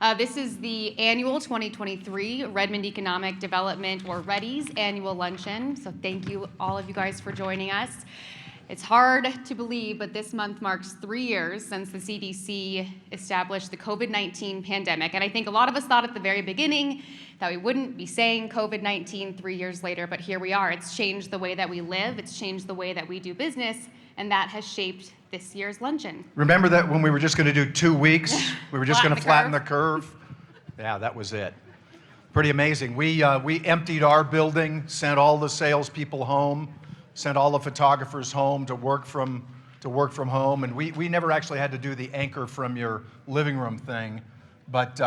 This is the annual 2023 Redmond Economic Development, or REDI's annual luncheon. So thank you, all of you guys, for joining us. It's hard to believe, but this month marks 3 years since the CDC established the COVID-19 pandemic. And I think a lot of us thought at the very beginning that we wouldn't be saying COVID-19 3 years later, but here we are. It's changed the way that we live, it's changed the way that we do business, and that has shaped this year's luncheon. Remember that when we were just going to do 2 weeks? We were just going to flatten the curve? Yeah, that was it. Pretty amazing. We emptied our building, sent all the salespeople home, sent all the photographers home to work from home, and we never actually had to do the anchor from your living room thing, but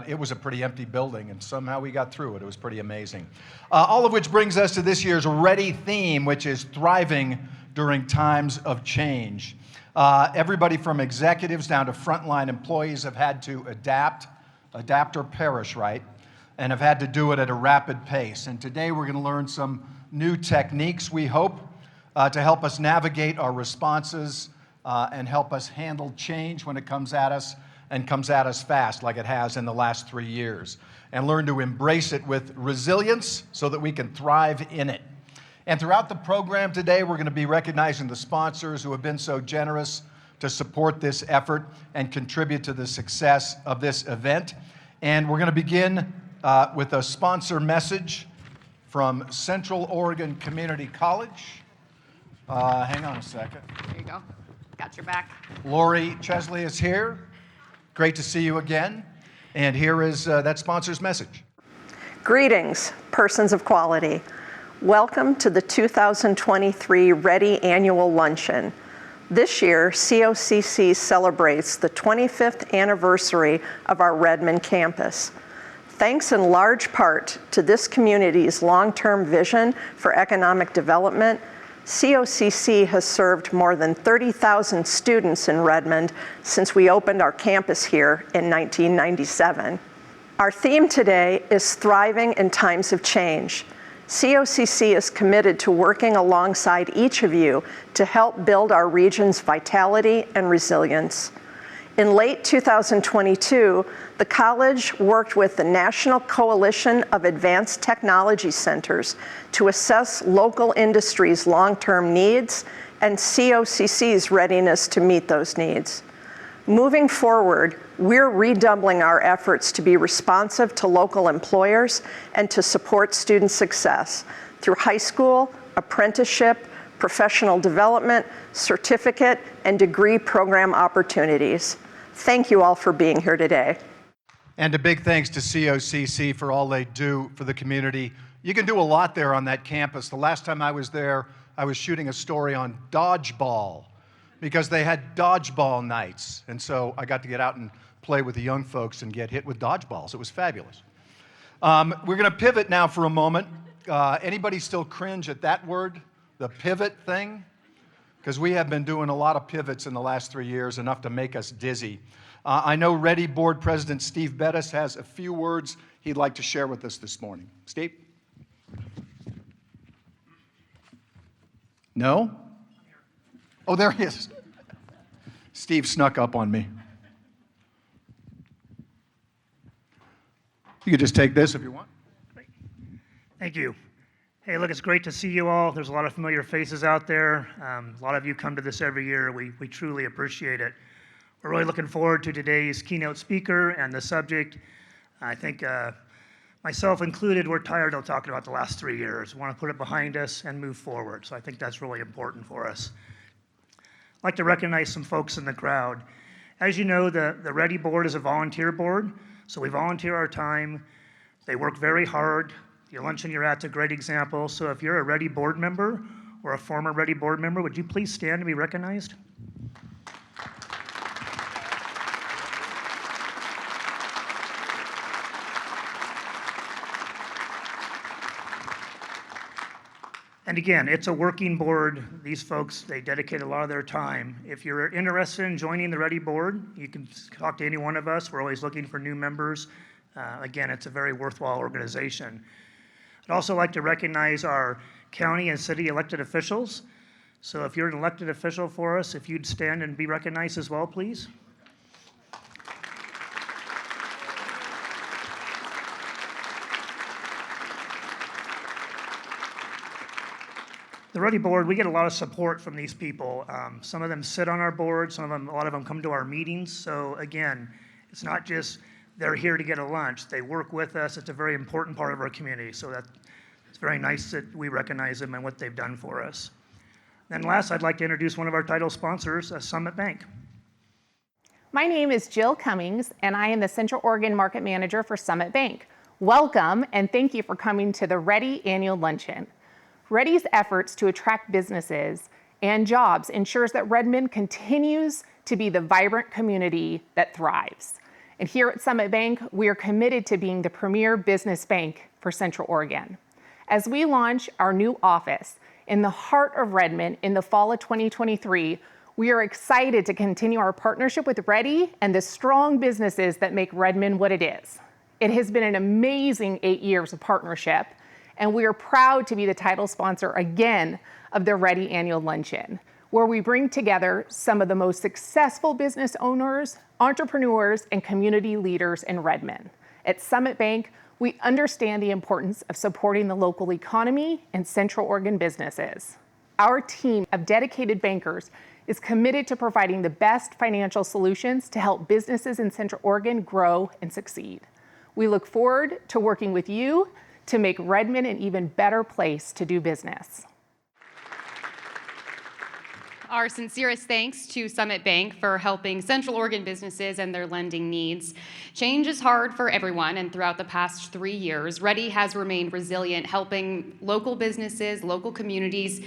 it was a pretty empty building, and somehow we got through it. It was pretty amazing. All of which brings us to this year's REDI theme, which is thriving during times of change. Everybody from executives down to frontline employees have had to adapt or perish, right? And have had to do it at a rapid pace. And today we're going to learn some new techniques, we hope, to help us navigate our responses and help us handle change when it comes at us, and comes at us fast like it has in the last 3 years. And learn to embrace it with resilience so that we can thrive in it. And throughout the program today, we're going to be recognizing the sponsors who have been so generous to support this effort and contribute to the success of this event. And we're going to begin with a sponsor message from Central Oregon Community College. Hang on a second. There you go. Got your back. Lori Chesley is here. Great to see you again. And here is that sponsor's message. Greetings, persons of quality. Welcome to the 2023 REDI Annual Luncheon. This year, COCC celebrates the 25th anniversary of our Redmond campus. Thanks in large part to this community's long-term vision for economic development, COCC has served more than 30,000 students in Redmond since we opened our campus here in 1997. Our theme today is Thriving in Times of Change. COCC is committed to working alongside each of you to help build our region's vitality and resilience. In late 2022, the college worked with the National Coalition of Advanced Technology Centers to assess local industries' long-term needs and COCC's readiness to meet those needs. Moving forward, we're redoubling our efforts to be responsive to local employers and to support student success through high school, apprenticeship, professional development, certificate, and degree program opportunities. Thank you all for being here today. And a big thanks to COCC for all they do for the community. You can do a lot there on that campus. The last time I was there, I was shooting a story on dodgeball because they had dodgeball nights. And so I got to get out and play with the young folks and get hit with dodgeballs. It was fabulous. We're going to pivot now for a moment. Anybody still cringe at that word, the pivot thing? Because we have been doing a lot of pivots in the last 3 years, enough to make us dizzy. I know REDI Board President Steve Bettis has a few words he'd like to share with us this morning. Steve? No? Oh, there he is. Steve snuck up on me. You could just take this if you want. Great. Thank you. Hey, look, it's great to see you all. There's a lot of familiar faces out there. A lot of you come to this every year. We truly appreciate it. We're really looking forward to today's keynote speaker and the subject. I think myself included, we're tired of talking about the last 3 years. We want to put it behind us and move forward. So I think that's really important for us. I'd like to recognize some folks in the crowd. As you know, the REDI board is a volunteer board, so we volunteer our time. They work very hard. The luncheon you're at's a great example. So if you're a REDI board member or a former REDI board member, would you please stand and be recognized? And again, it's a working board. These folks, they dedicate a lot of their time. If you're interested in joining the REDI board, you can talk to any one of us. We're always looking for new members. Again, it's a very worthwhile organization. I'd also like to recognize our county and city elected officials. So if you're an elected official for us, if you'd stand and be recognized as well, please. The REDI board, we get a lot of support from these people. Some of them sit on our board, a lot of them come to our meetings. So again, it's not just they're here to get a lunch. They work with us. It's a very important part of our community. So it's very nice that we recognize them and what they've done for us. Then last, I'd like to introduce one of our title sponsors, Summit Bank. My name is Jill Cummings, and I am the Central Oregon Market Manager for Summit Bank. Welcome, and thank you for coming to the REDI Annual Luncheon. REDI's efforts to attract businesses and jobs ensures that Redmond continues to be the vibrant community that thrives. And here at Summit Bank, we are committed to being the premier business bank for Central Oregon. As we launch our new office in the heart of Redmond in the fall of 2023, we are excited to continue our partnership with REDI and the strong businesses that make Redmond what it is. It has been an amazing 8 years of partnership, and we are proud to be the title sponsor again of the REDI Annual Luncheon, where we bring together some of the most successful business owners, entrepreneurs, and community leaders in Redmond. At Summit Bank, we understand the importance of supporting the local economy and Central Oregon businesses. Our team of dedicated bankers is committed to providing the best financial solutions to help businesses in Central Oregon grow and succeed. We look forward to working with you to make Redmond an even better place to do business. Our sincerest thanks to Summit Bank for helping Central Oregon businesses and their lending needs. Change is hard for everyone, and throughout the past 3 years, REDI has remained resilient, helping local businesses, local communities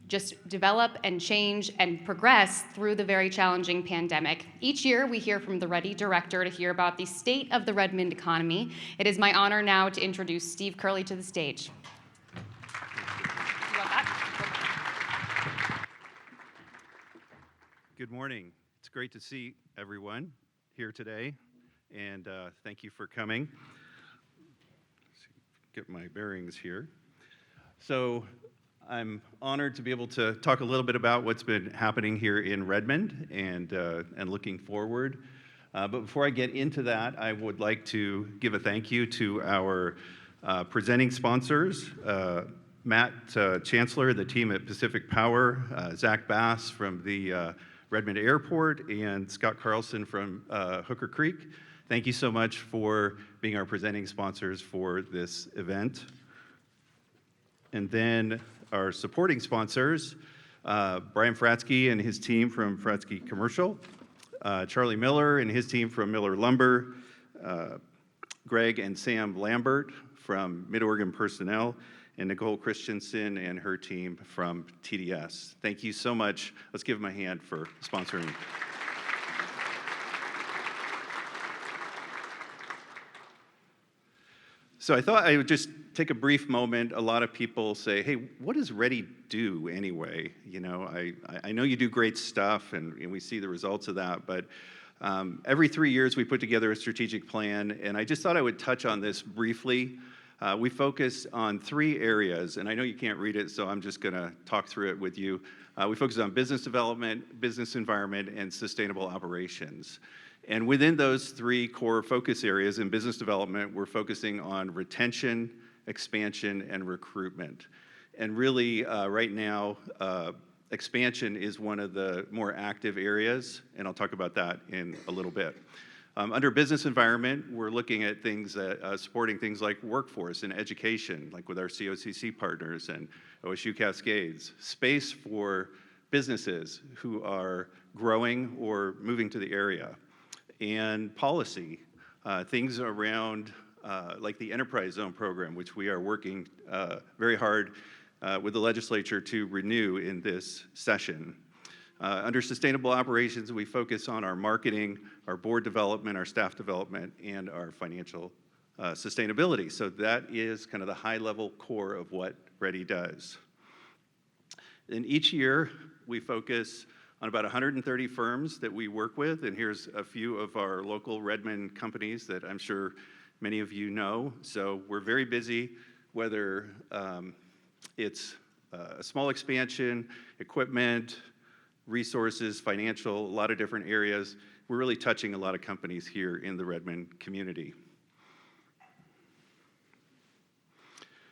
just develop and change and progress through the very challenging pandemic. Each year, we hear from the REDI director to hear about the state of the Redmond economy. It is my honor now to introduce Steve Curley to the stage. Good morning. It's great to see everyone here today, and thank you for coming. Let's get my bearings here. So I'm honored to be able to talk a little bit about what's been happening here in Redmond and looking forward. But before I get into that, I would like to give a thank you to our presenting sponsors, Matt Chancellor, the team at Pacific Power, Zach Bass from the Redmond Airport, and Scott Carlson from Hooker Creek. Thank you so much for being our presenting sponsors for this event. And then our supporting sponsors, Brian Fratsky and his team from Fratsky Commercial, Charlie Miller and his team from Miller Lumber, Greg and Sam Lambert from Mid-Oregon Personnel, and Nicole Christensen and her team from TDS. Thank you so much. Let's give them a hand for sponsoring. So I thought I would just take a brief moment. A lot of people say, hey, what does REDI do anyway? You know, I know you do great stuff, and we see the results of that, but every 3 years we put together a strategic plan, and I just thought I would touch on this briefly. We focus on 3 areas, and I know you can't read it, so I'm just gonna talk through it with you. We focus on business development, business environment, and sustainable operations. And within those 3 core focus areas in business development, we're focusing on retention, expansion, and recruitment. And really, right now, expansion is one of the more active areas, and I'll talk about that in a little bit. Under business environment, we're looking at things that supporting things like workforce and education, like with our COCC partners and OSU Cascades. Space for businesses who are growing or moving to the area. And policy, things around like the Enterprise Zone program, which we are working very hard with the legislature to renew in this session. Under sustainable operations, we focus on our marketing, our board development, our staff development, and our financial sustainability. So that is kind of the high-level core of what REDI does. And each year, we focus on about 130 firms that we work with, and here's a few of our local Redmond companies that I'm sure many of you know. So we're very busy, whether it's a small expansion, equipment, resources, financial, a lot of different areas. We're really touching a lot of companies here in the Redmond community.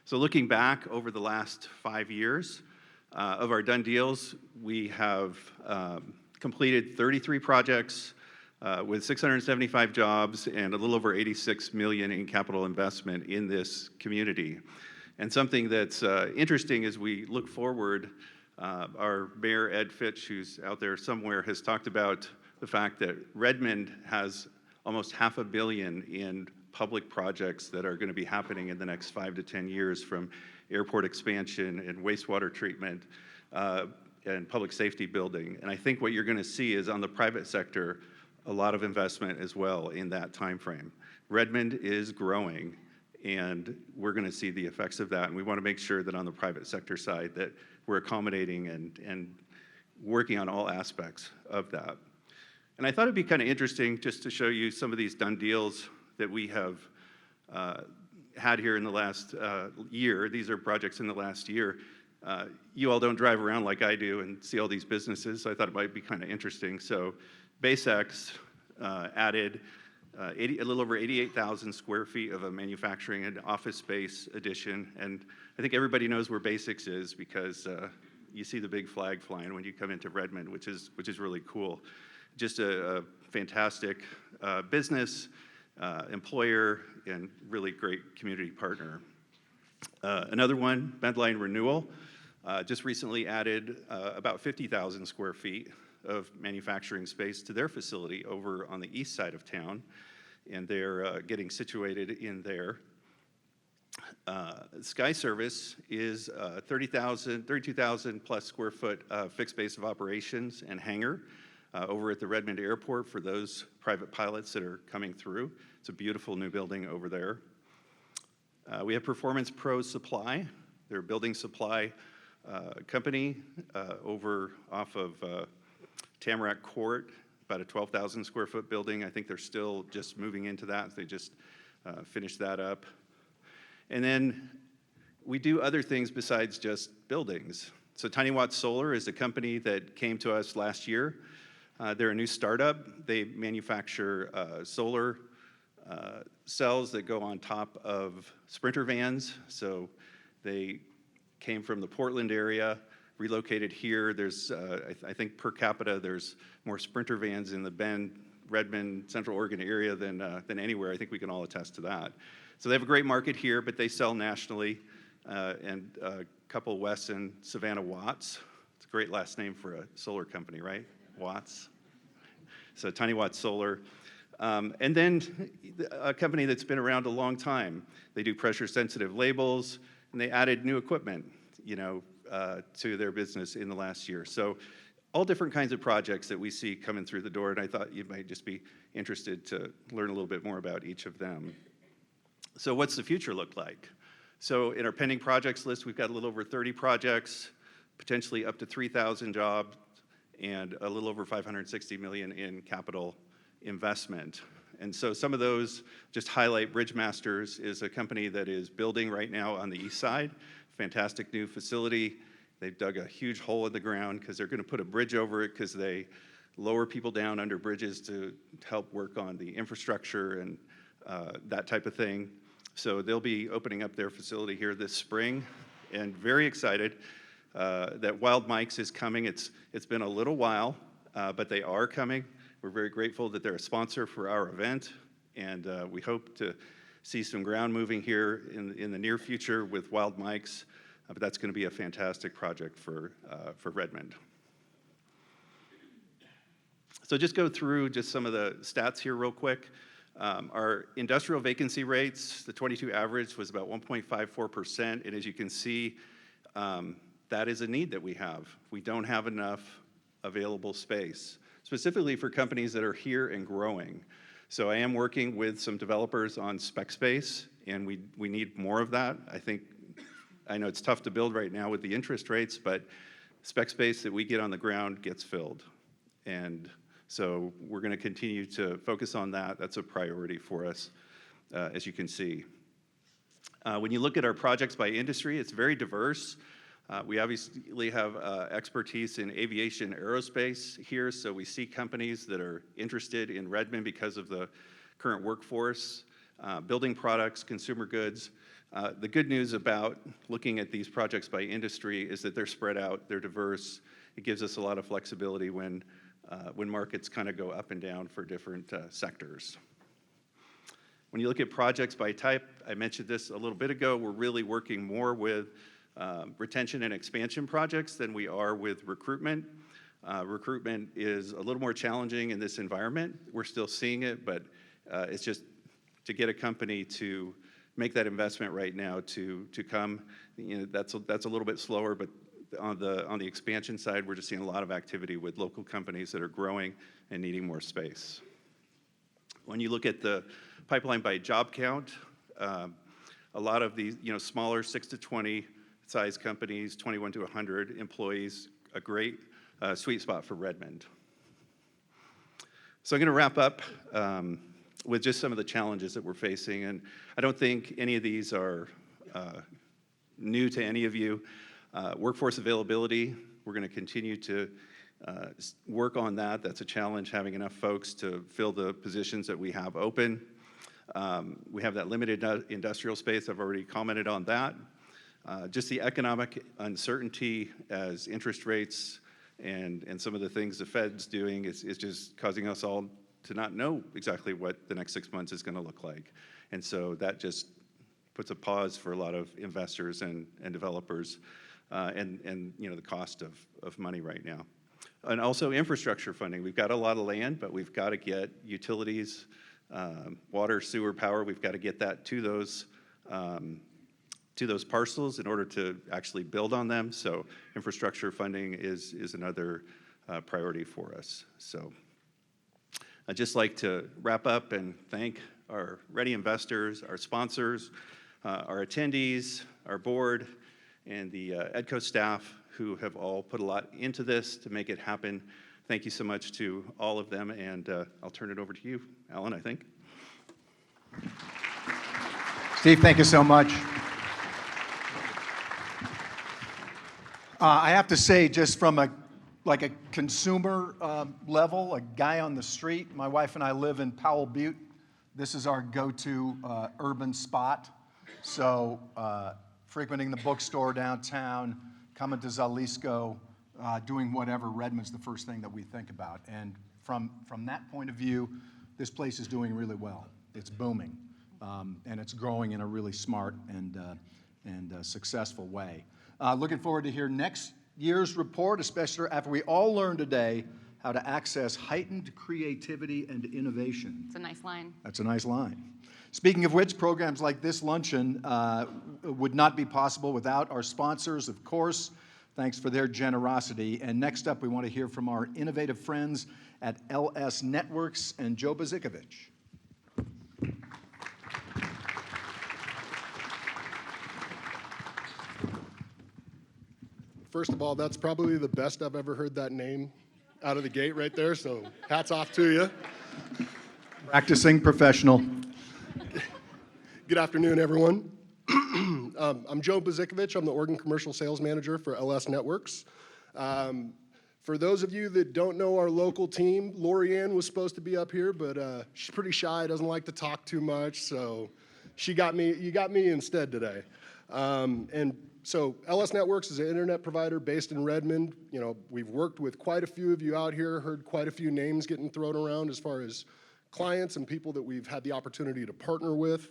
So looking back over the last 5 years, Of our done deals, we have completed 33 projects with 675 jobs and a little over 86 million in capital investment in this community. And something that's interesting as we look forward, our Mayor Ed Fitch, who's out there somewhere, has talked about the fact that Redmond has almost $500 million in public projects that are going to be happening in the next 5 to 10 years, from airport expansion and wastewater treatment and public safety building. And I think what you're going to see is on the private sector, a lot of investment as well in that time frame. Redmond is growing, and we're going to see the effects of that. And we want to make sure that on the private sector side that we're accommodating and working on all aspects of that. And I thought it'd be kind of interesting just to show you some of these done deals that we have had here in the last year. These are projects in the last year. You all don't drive around like I do and see all these businesses, so I thought it might be kind of interesting. So BaseX added a little over 88,000 square feet of a manufacturing and office space addition. And I think everybody knows where BaseX is because you see the big flag flying when you come into Redmond, which is really cool. Just a fantastic business, employer, and really great community partner. Another one, Medline Renewal, just recently added about 50,000 square feet of manufacturing space to their facility over on the east side of town, and they're getting situated in there. Sky Service is 32,000 plus square foot fixed base of operations and hangar over at the Redmond Airport for those private pilots that are coming through. It's a beautiful new building over there. We have Performance Pro Supply. They're a building supply company over off of Tamarack Court, about a 12,000 square foot building. I think they're still just moving into that. They just finished that up. And then we do other things besides just buildings. So Tiny Watt Solar is a company that came to us last year. They're a new startup. They manufacture solar cells that go on top of Sprinter vans. So they came from the Portland area, relocated here. There's, I think per capita, there's more Sprinter vans in the Bend, Redmond, Central Oregon area than anywhere. I think we can all attest to that. So they have a great market here, but they sell nationally, and a couple west in Savannah Watts. It's a great last name for a solar company, right? Watts. So Tiny Watt Solar. And then a company that's been around a long time. They do pressure sensitive labels, and they added new equipment, to their business in the last year. So all different kinds of projects that we see coming through the door, and I thought you might just be interested to learn a little bit more about each of them. So what's the future look like? So in our pending projects list, we've got a little over 30 projects, potentially up to 3,000 jobs, and a little over 560 million in capital investment. And so some of those, just highlight Bridgemasters is a company that is building right now on the east side. Fantastic new facility. They've dug a huge hole in the ground because they're going to put a bridge over it because they lower people down under bridges to help work on the infrastructure and that type of thing. So they'll be opening up their facility here this spring, and very excited that Wild Mike's is coming. It's been a little while, but they are coming. We're very grateful that they're a sponsor for our event, and we hope to see some ground moving here in the near future with Wild Mike's, but that's going to be a fantastic project for Redmond. So just go through just some of the stats here real quick. Our industrial vacancy rates, the 22 average was about 1.54%, and as you can see, that is a need that we have. We don't have enough available space, specifically for companies that are here and growing. So I am working with some developers on spec space, and we need more of that. I know it's tough to build right now with the interest rates, but spec space that we get on the ground gets filled. And so we're going to continue to focus on that. That's a priority for us, as you can see. When you look at our projects by industry, it's very diverse. We obviously have expertise in aviation aerospace here, so we see companies that are interested in Redmond because of the current workforce, building products, consumer goods, The good news about looking at these projects by industry is that they're spread out, they're diverse. It gives us a lot of flexibility when markets kind of go up and down for different sectors. When you look at projects by type, I mentioned this a little bit ago, we're really working more with retention and expansion projects than we are with recruitment. Recruitment is a little more challenging in this environment. We're still seeing it, but it's just to get a company to make that investment right now to come, that's a little bit slower, but on the expansion side, we're just seeing a lot of activity with local companies that are growing and needing more space. When you look at the pipeline by job count, a lot of these, smaller 6 to 20 size companies, 21 to 100 employees, a great sweet spot for Redmond. So I'm going to wrap up with just some of the challenges that we're facing, and I don't think any of these are new to any of you. Workforce availability, we're going to continue to work on that. That's a challenge, having enough folks to fill the positions that we have open. We have that limited industrial space. I've already commented on that. Just the economic uncertainty as interest rates and some of the things the Fed's doing is just causing us all to not know exactly what the next 6 months is going to look like. And so that just puts a pause for a lot of investors and developers and the cost of money right now. And also infrastructure funding. We've got a lot of land, but we've got to get utilities, water, sewer, power, we've got to get that to those parcels in order to actually build on them. So infrastructure funding is another priority for us. So I'd just like to wrap up and thank our REDI investors, our sponsors, our attendees, our board, and the EDCO staff who have all put a lot into this to make it happen. Thank you so much to all of them, and I'll turn it over to you, Alan, I think. Steve, thank you so much. I have to say, just from a consumer level, a guy on the street, my wife and I live in Powell Butte. This is our go-to urban spot. So frequenting the bookstore downtown, coming to Zalisco, doing whatever, Redmond's the first thing that we think about. And from that point of view, this place is doing really well. It's booming, and it's growing in a really smart and successful way. Looking forward to hear next year's report, especially after we all learn today how to access heightened creativity and innovation. It's a nice line. That's a nice line. Speaking of which, programs like this luncheon would not be possible without our sponsors, of course. Thanks for their generosity. And next up, we want to hear from our innovative friends at LS Networks and Joe Bazikovich. First of all, that's probably the best I've ever heard that name out of the gate right there, so hats off to you. Practicing professional. Good afternoon, everyone. I'm Joe Bazikovich. I'm the Oregon Commercial Sales Manager for LS Networks. For those of you that don't know our local team, Lorianne was supposed to be up here, but she's pretty shy, doesn't like to talk too much, so you got me instead today. So LS Networks is an internet provider based in Redmond. We've worked with quite a few of you out here, heard quite a few names getting thrown around as far as clients and people that we've had the opportunity to partner with.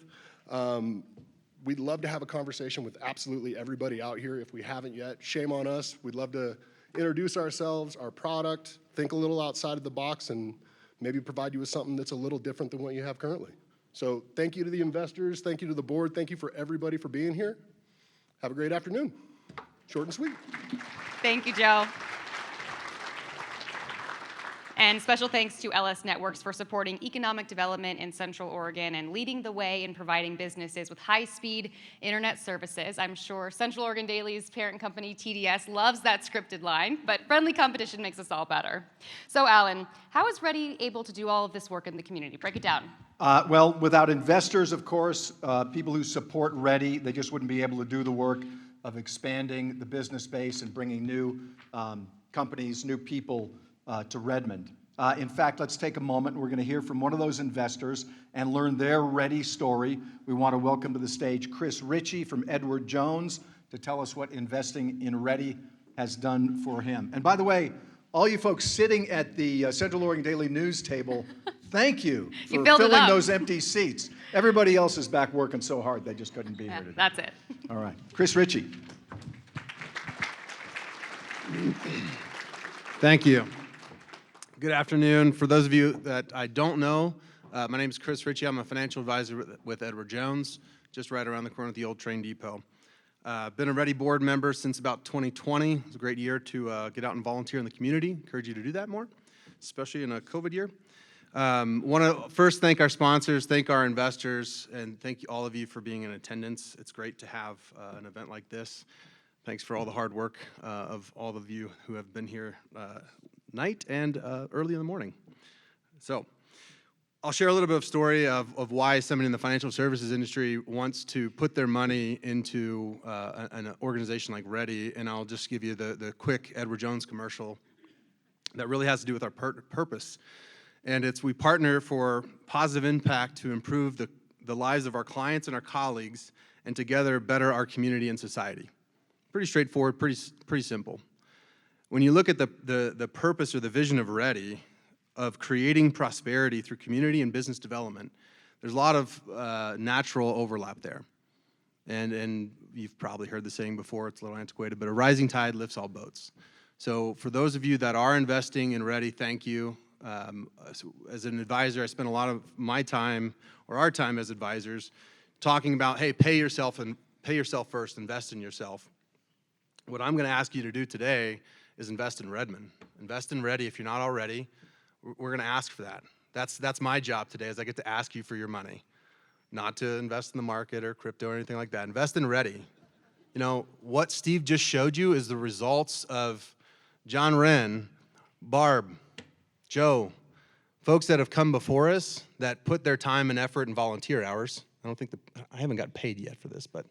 We'd love to have a conversation with absolutely everybody out here. If we haven't yet, shame on us. We'd love to introduce ourselves, our product, think a little outside of the box, and maybe provide you with something that's a little different than what you have currently. So thank you to the investors, thank you to the board, thank you for everybody for being here. Have a great afternoon. Short and sweet. Thank you, Joe. And special thanks to LS Networks for supporting economic development in Central Oregon and leading the way in providing businesses with high-speed internet services. I'm sure Central Oregon Daily's parent company, TDS, loves that scripted line, but friendly competition makes us all better. So, Alan, how is REDI able to do all of this work in the community? Break it down. Well, without investors, of course, people who support REDI, they just wouldn't be able to do the work of expanding the business base and bringing new companies, new people to Redmond. In fact, let's take a moment. We're going to hear from one of those investors and learn their REDI story. We want to welcome to the stage Chris Ritchie from Edward Jones to tell us what investing in REDI has done for him. And by the way, all you folks sitting at the Central Oregon Daily News table, thank you for filling those empty seats. Everybody else is back working so hard they just couldn't be here today. That's it. All right. Chris Ritchie. Thank you. Good afternoon. For those of you that I don't know, my name is Chris Ritchie. I'm a financial advisor with Edward Jones, just right around the corner at the old train depot. Been a REDI board member since about 2020. It was a great year to get out and volunteer in the community. Encourage you to do that more, especially in a COVID year. Want to first thank our sponsors, thank our investors, and thank all of you for being in attendance. It's great to have an event like this. Thanks for all the hard work of all of you who have been here night and early in the morning. So I'll share a little bit of story of why somebody in the financial services industry wants to put their money into an organization like REDI, and I'll just give you the quick Edward Jones commercial that really has to do with our purpose. And it's we partner for positive impact to improve the lives of our clients and our colleagues, and together better our community and society. Pretty straightforward, pretty simple. When you look at the purpose or the vision of REDI, of creating prosperity through community and business development, there's a lot of natural overlap there. And you've probably heard the saying before, it's a little antiquated, but a rising tide lifts all boats. So for those of you that are investing in REDI, thank you. As an advisor, I spend a lot of my time, or our time as advisors, talking about, hey, pay yourself first, invest in yourself. What I'm gonna ask you to do today is invest in Redmond. Invest in REDI if you're not already. We're going to ask for that. That's my job today, is I get to ask you for your money, not to invest in the market or crypto or anything like that. Invest in REDI. You know, what Steve just showed you is the results of John Wren, Barb, Joe, folks that have come before us that put their time and effort and volunteer hours. I haven't got paid yet for this, but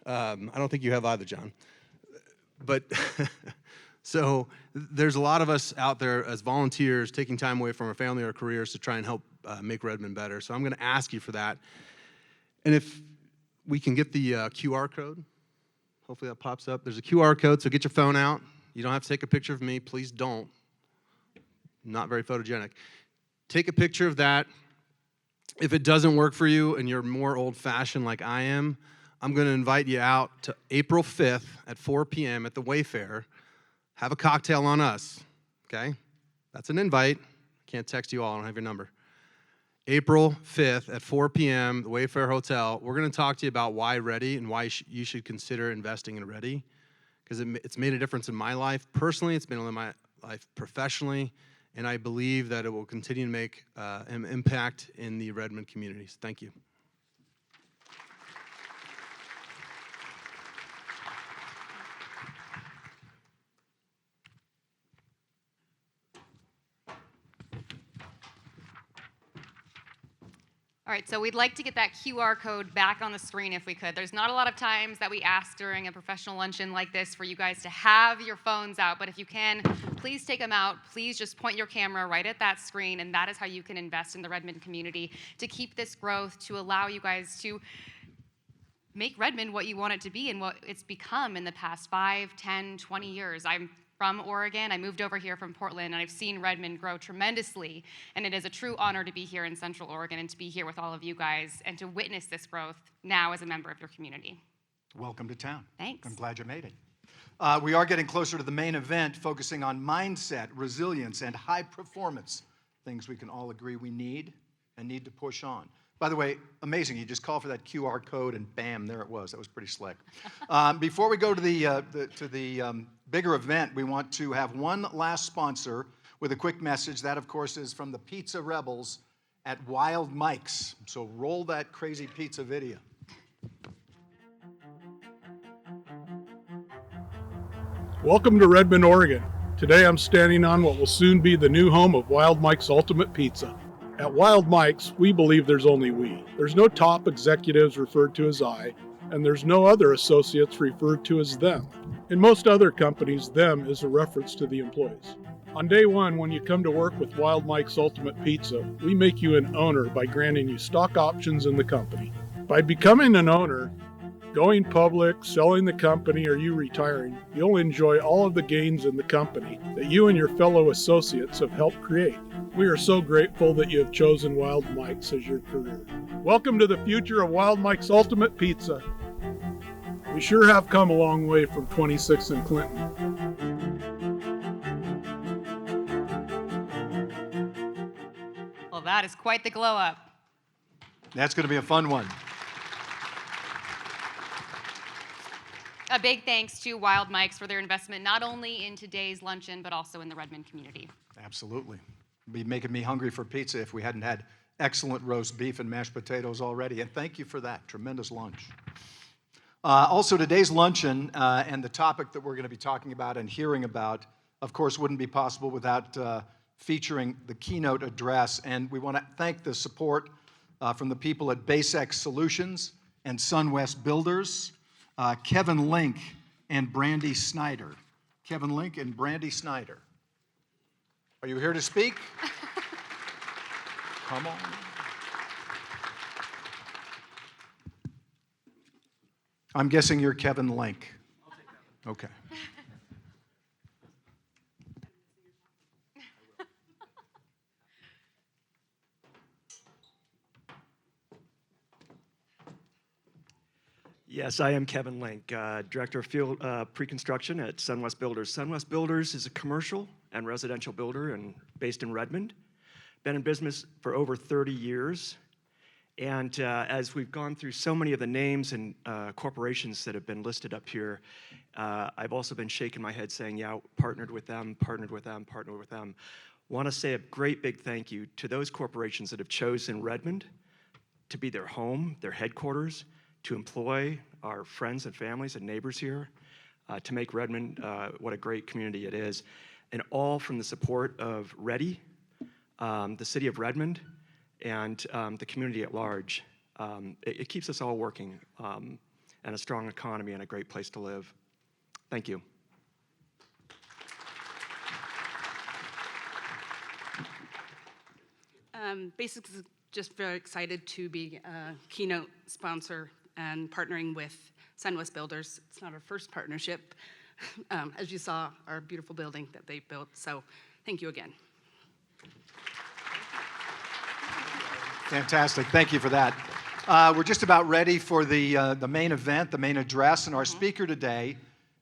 I don't think you have either, John. But so there's a lot of us out there as volunteers taking time away from our family or careers to try and help make Redmond better. So I'm going to ask you for that. And if we can get the QR code, hopefully that pops up. There's a QR code, so get your phone out. You don't have to take a picture of me. Please don't. Not very photogenic. Take a picture of that. If it doesn't work for you and you're more old-fashioned like I am, I'm going to invite you out to April 5th at 4 p.m. at the Wayfair. Have a cocktail on us, okay? That's an invite. Can't text you all, I don't have your number. April 5th at 4 p.m., the Wayfair Hotel. We're going to talk to you about why REDI and why you should consider investing in REDI, because it's made a difference in my life personally, it's been in my life professionally, and I believe that it will continue to make an impact in the Redmond communities. Thank you. All right, so we'd like to get that QR code back on the screen if we could. There's not a lot of times that we ask during a professional luncheon like this for you guys to have your phones out, but if you can, please take them out. Please just point your camera right at that screen, and that is how you can invest in the Redmond community to keep this growth, to allow you guys to make Redmond what you want it to be and what it's become in the past 5, 10, 20 years. I'm from Oregon. I moved over here from Portland, and I've seen Redmond grow tremendously, and it is a true honor to be here in Central Oregon and to be here with all of you guys and to witness this growth now as a member of your community. Welcome to town. Thanks. I'm glad you made it. We are getting closer to the main event, focusing on mindset, resilience, and high performance, things we can all agree we need and need to push on. By the way, amazing. You just call for that QR code, and bam, there it was. That was pretty slick. Before we go to the bigger event, we want to have one last sponsor with a quick message. That, of course, is from the Pizza Rebels at Wild Mike's. So roll that crazy pizza video. Welcome to Redmond, Oregon. Today I'm standing on what will soon be the new home of Wild Mike's Ultimate Pizza. At Wild Mike's, we believe there's only we. There's no top executives referred to as I, and there's no other associates referred to as them. In most other companies, them is a reference to the employees. On day one, when you come to work with Wild Mike's Ultimate Pizza, we make you an owner by granting you stock options in the company. By becoming an owner, going public, selling the company, or you retiring, you'll enjoy all of the gains in the company that you and your fellow associates have helped create. We are so grateful that you have chosen Wild Mike's as your career. Welcome to the future of Wild Mike's Ultimate Pizza. We sure have come a long way from 26th and Clinton. Well, that is quite the glow up. That's going to be a fun one. A big thanks to Wild Mike's for their investment not only in today's luncheon, but also in the Redmond community. Absolutely. It'd be making me hungry for pizza if we hadn't had excellent roast beef and mashed potatoes already. And thank you for that. Tremendous lunch. Also, today's luncheon and the topic that we're going to be talking about and hearing about, of course, wouldn't be possible without featuring the keynote address. And we want to thank the support from the people at BaseX Solutions and SunWest Builders, Kevin Link and Brandy Snyder. Kevin Link and Brandy Snyder. Are you here to speak? Come on. I'm guessing you're Kevin Link. I'll take that. Okay. Yes, I am Kevin Link, Director of Field Pre-Construction at SunWest Builders. SunWest Builders is a commercial and residential builder based in Redmond. Been in business for over 30 years. And as we've gone through so many of the names and corporations that have been listed up here, I've also been shaking my head saying, yeah, partnered with them, partnered with them, partnered with them. Want to say a great big thank you to those corporations that have chosen Redmond to be their home, their headquarters, to employ our friends and families and neighbors here, to make Redmond what a great community it is. And all from the support of REDI, the city of Redmond, and the community at large. It keeps us all working, and a strong economy and a great place to live. Thank you. Basically, just very excited to be a keynote sponsor and partnering with SunWest Builders. It's not our first partnership. As you saw, our beautiful building that they built. So thank you again. Fantastic. Thank you for that. We're just about ready for the main event, the main address, and our speaker today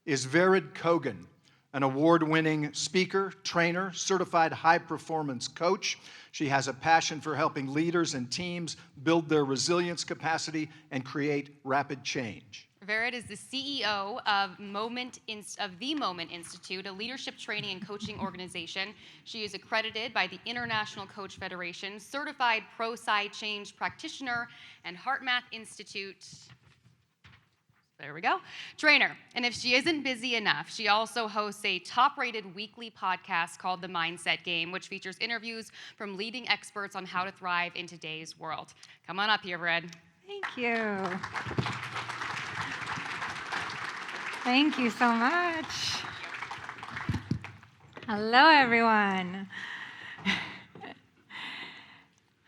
is Vered Kogan, an award-winning speaker, trainer, certified high-performance coach. She has a passion for helping leaders and teams build their resilience capacity and create rapid change. Vered is the CEO of the Moment Institute, a leadership training and coaching organization. She is accredited by the International Coach Federation, certified pro-sci change practitioner, and HeartMath Institute. There we go. Trainer. And if she isn't busy enough, she also hosts a top-rated weekly podcast called The Mindset Game, which features interviews from leading experts on how to thrive in today's world. Come on up here, Vered. Thank you. Thank you so much. Hello, everyone.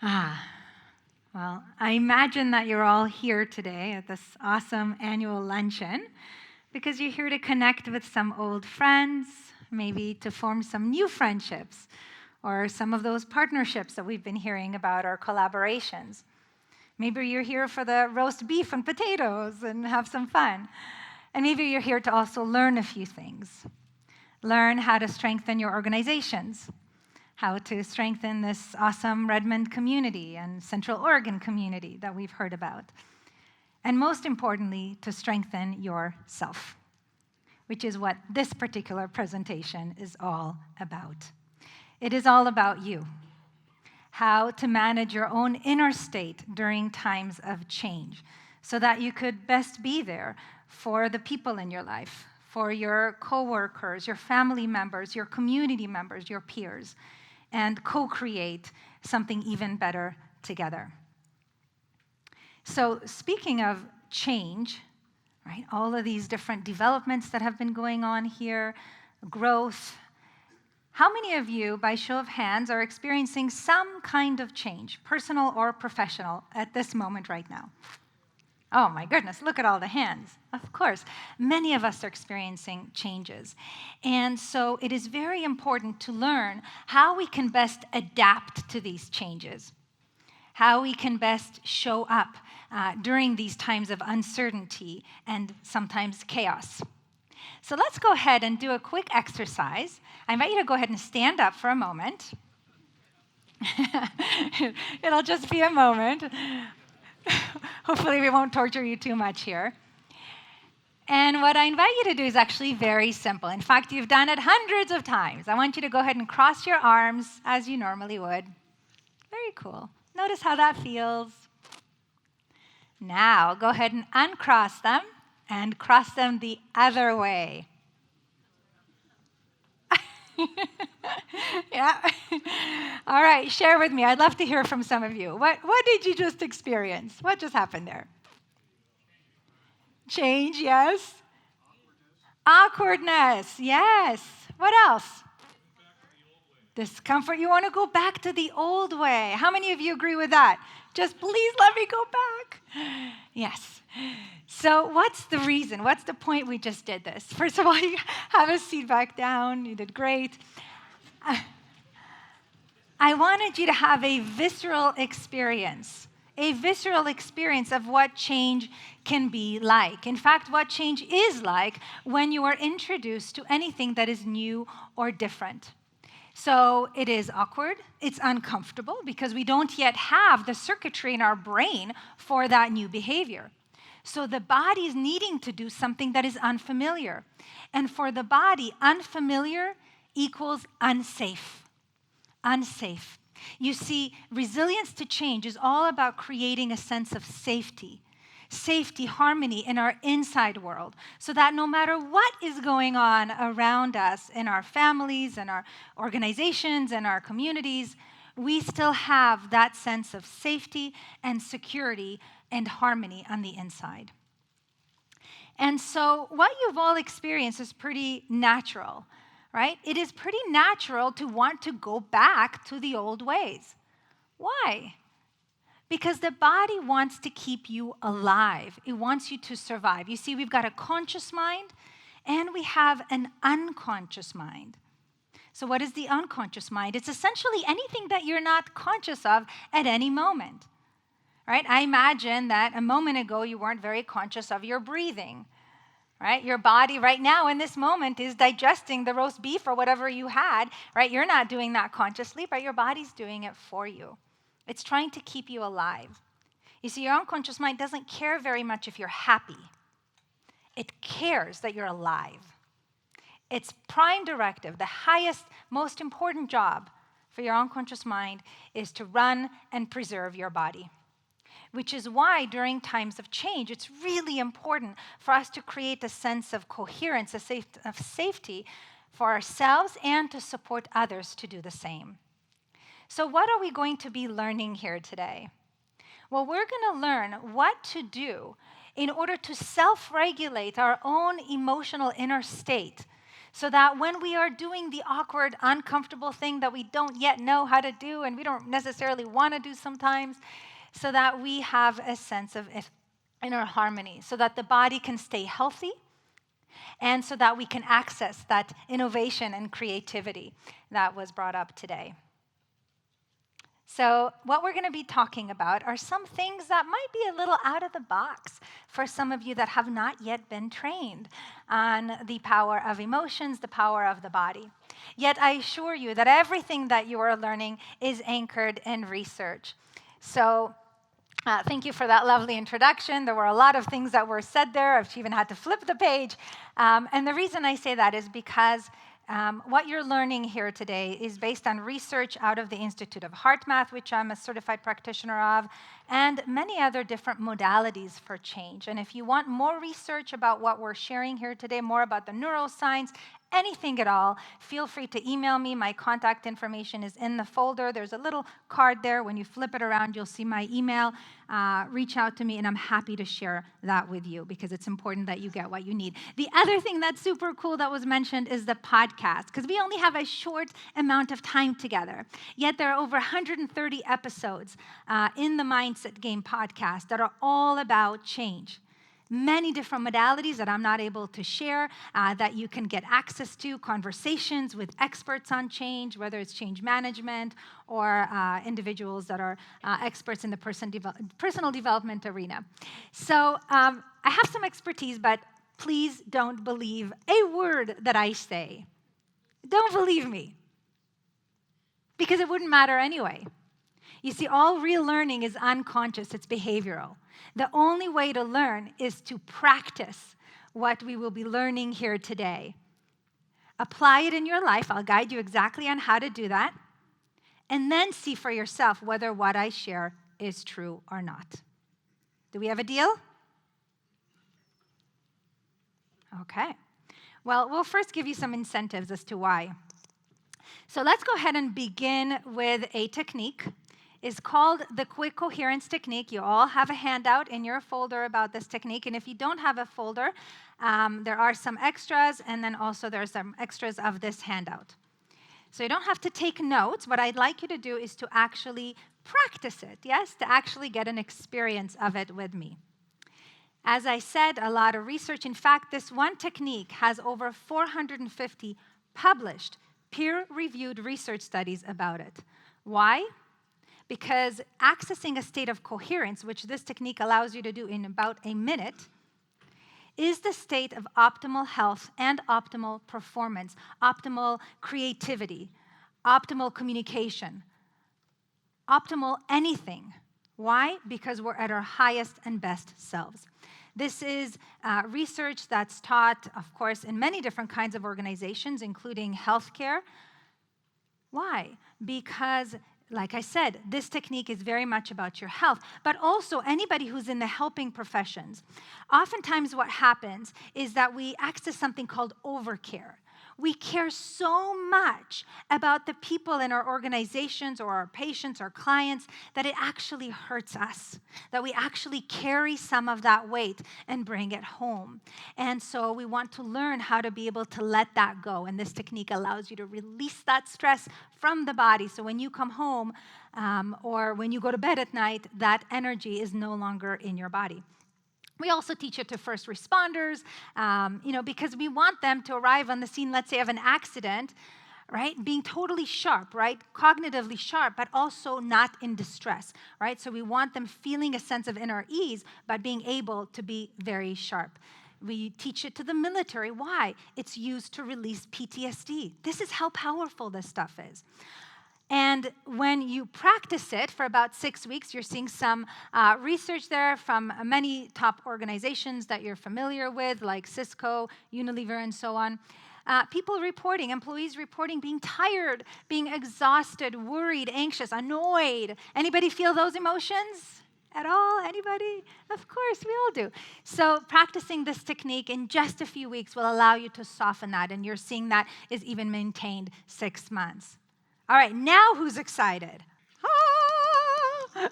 Well, I imagine that you're all here today at this awesome annual luncheon because you're here to connect with some old friends, maybe to form some new friendships, or some of those partnerships that we've been hearing about, or collaborations. Maybe you're here for the roast beef and potatoes and have some fun. And maybe you're here to also learn a few things. Learn how to strengthen your organizations, how to strengthen this awesome Redmond community and Central Oregon community that we've heard about. And most importantly, to strengthen yourself, which is what this particular presentation is all about. It is all about you, how to manage your own inner state during times of change so that you could best be there for the people in your life, for your coworkers, your family members, your community members, your peers, and co-create something even better together. So speaking of change, right, all of these different developments that have been going on here, growth, How many of you, by show of hands, are experiencing some kind of change, personal or professional, at this moment right now? Oh my goodness, look at all the hands. Of course, many of us are experiencing changes. And so it is very important to learn how we can best adapt to these changes, how we can best show up during these times of uncertainty and sometimes chaos. So let's go ahead and do a quick exercise. I invite you to go ahead and stand up for a moment. It'll just be a moment. Hopefully we won't torture you too much here. And what I invite you to do is actually very simple. In fact, you've done it hundreds of times. I want you to go ahead and cross your arms as you normally would. Very cool. Notice how that feels. Now, go ahead and uncross them and cross them the other way. Yeah. All right, share with me. I'd love to hear from some of you. What did you just experience? What just happened there? Change, yes. Awkwardness, yes. What else? Discomfort. You want to go back to the old way. How many of you agree with that? Just please let me go back. Yes. So what's the reason? What's the point we just did this? First of all, you have a seat back down. You did great. I wanted you to have a visceral experience of what change can be like. In fact, what change is like when you are introduced to anything that is new or different. So it is awkward, it's uncomfortable because we don't yet have the circuitry in our brain for that new behavior. So the body is needing to do something that is unfamiliar. And for the body, unfamiliar equals unsafe. Unsafe. You see, resilience to change is all about creating a sense of safety, harmony in our inside world, so that no matter what is going on around us in our families, in our organizations, in our communities, we still have that sense of safety and security and harmony on the inside. And so what you've all experienced is pretty natural, right? It is pretty natural to want to go back to the old ways. Why? Because the body wants to keep you alive. It wants you to survive. You see, we've got a conscious mind and we have an unconscious mind. So what is the unconscious mind? It's essentially anything that you're not conscious of at any moment, right? I imagine that a moment ago you weren't very conscious of your breathing, right? Your body right now in this moment is digesting the roast beef or whatever you had, right? You're not doing that consciously, but your body's doing it for you. It's trying to keep you alive. You see, your unconscious mind doesn't care very much if you're happy. It cares that you're alive. Its prime directive, the highest, most important job for your unconscious mind is to run and preserve your body. Which is why during times of change, it's really important for us to create a sense of coherence, of safety for ourselves and to support others to do the same. So what are we going to be learning here today? Well, we're going to learn what to do in order to self-regulate our own emotional inner state so that when we are doing the awkward, uncomfortable thing that we don't yet know how to do and we don't necessarily want to do sometimes, so that we have a sense of inner harmony, so that the body can stay healthy and so that we can access that innovation and creativity that was brought up today. So what we're going to be talking about are some things that might be a little out of the box for some of you that have not yet been trained on the power of emotions, the power of the body. Yet I assure you that everything that you are learning is anchored in research. So thank you for that lovely introduction. There were a lot of things that were said there. I've even had to flip the page. And the reason I say that is because what you're learning here today is based on research out of the Institute of Heart Math, which I'm a certified practitioner of, and many other different modalities for change. And if you want more research about what we're sharing here today, more about the neuroscience anything at all, feel free to email me. My contact information is in the folder. There's a little card there. When you flip it around, you'll see my email. Reach out to me, and I'm happy to share that with you because it's important that you get what you need. The other thing that's super cool that was mentioned is the podcast, because we only have a short amount of time together. Yet there are over 130 episodes in the Mindset Game podcast that are all about change. Many different modalities that I'm not able to share that you can get access to, conversations with experts on change, whether it's change management or individuals that are experts in the personal development arena. So I have some expertise, but please don't believe a word that I say. Don't believe me, because it wouldn't matter anyway. You see, all real learning is unconscious, it's behavioral. The only way to learn is to practice what we will be learning here today. Apply it in your life. I'll guide you exactly on how to do that. And then see for yourself whether what I share is true or not. Do we have a deal? Okay. Well, we'll first give you some incentives as to why. So let's go ahead and begin with a technique. It's called the Quick Coherence Technique. You all have a handout in your folder about this technique. And if you don't have a folder, there are some extras, and then also there are some extras of this handout. So you don't have to take notes. What I'd like you to do is to actually practice it, yes, to actually get an experience of it with me. As I said, a lot of research. In fact, this one technique has over 450 published, peer-reviewed research studies about it. Why? Because accessing a state of coherence, which this technique allows you to do in about a minute, is the state of optimal health and optimal performance, optimal creativity, optimal communication, optimal anything. Why? Because we're at our highest and best selves. This is research that's taught, of course, in many different kinds of organizations, including healthcare. Why? Because, like I said, this technique is very much about your health, but also anybody who's in the helping professions. Oftentimes what happens is that we access something called overcare. We care so much about the people in our organizations or our patients or clients that it actually hurts us, that we actually carry some of that weight and bring it home. And so we want to learn how to be able to let that go. And this technique allows you to release that stress from the body. So when you come home or when you go to bed at night, that energy is no longer in your body. We also teach it to first responders, because we want them to arrive on the scene, let's say, of an accident, right, being totally sharp, right, cognitively sharp, but also not in distress, right? So we want them feeling a sense of inner ease, but being able to be very sharp. We teach it to the military. Why? It's used to release PTSD. This is how powerful this stuff is. And when you practice it for about 6 weeks, you're seeing some research there from many top organizations that you're familiar with, like Cisco, Unilever, and so on. People reporting, employees reporting being tired, being exhausted, worried, anxious, annoyed. Anybody feel those emotions at all? Anybody? Of course, we all do. So practicing this technique in just a few weeks will allow you to soften that, and you're seeing that is even maintained 6 months. All right, now who's excited? Ah!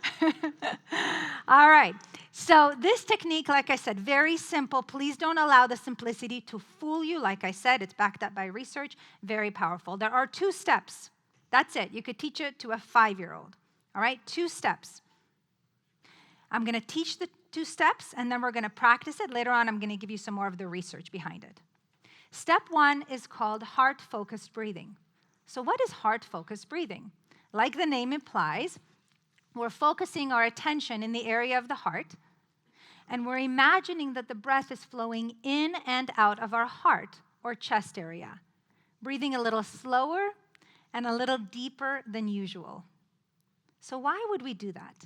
All right, so this technique, like I said, very simple. Please don't allow the simplicity to fool you. Like I said, it's backed up by research, very powerful. There are 2 steps. That's it. You could teach it to a 5-year-old. All right, 2 steps. I'm going to teach the 2 steps, and then we're going to practice it. Later on, I'm going to give you some more of the research behind it. Step 1 is called heart-focused breathing. So what is heart-focused breathing? Like the name implies, we're focusing our attention in the area of the heart, and we're imagining that the breath is flowing in and out of our heart or chest area, breathing a little slower and a little deeper than usual. So why would we do that?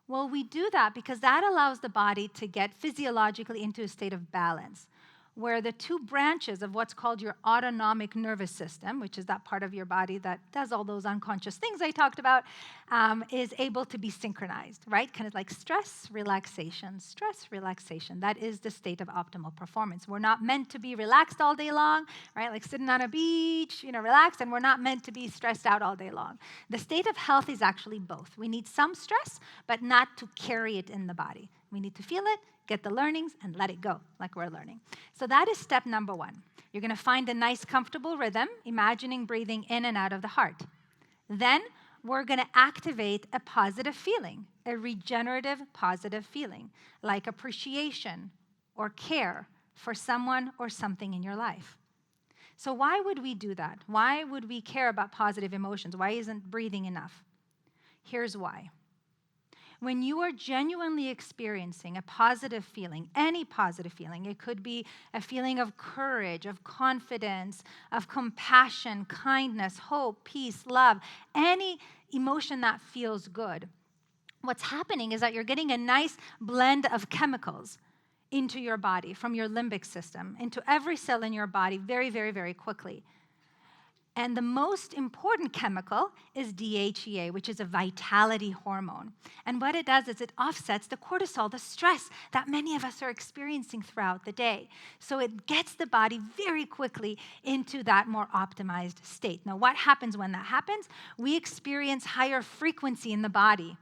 Well, we do that because that allows the body to get physiologically into a state of balance. where the two branches of what's called your autonomic nervous system, which is that part of your body that does all those unconscious things I talked about, is able to be synchronized, right? Kind of like stress, relaxation, stress, relaxation. That is the state of optimal performance. We're not meant to be relaxed all day long, right? Like sitting on a beach, relaxed, and we're not meant to be stressed out all day long. The state of health is actually both. We need some stress, but not to carry it in the body. We need to feel it, get the learnings, and let it go like we're learning. So that is step number one. You're going to find a nice, comfortable rhythm, imagining breathing in and out of the heart. Then we're going to activate a positive feeling, a regenerative positive feeling, like appreciation or care for someone or something in your life. So why would we do that? Why would we care about positive emotions? Why isn't breathing enough? Here's why. When you are genuinely experiencing a positive feeling, any positive feeling, it could be a feeling of courage, of confidence, of compassion, kindness, hope, peace, love, any emotion that feels good, what's happening is that you're getting a nice blend of chemicals into your body, from your limbic system, into every cell in your body very, very, very quickly. And the most important chemical is DHEA, which is a vitality hormone. And what it does is it offsets the cortisol, the stress that many of us are experiencing throughout the day. So it gets the body very quickly into that more optimized state. Now, what happens when that happens? We experience higher frequency in the body.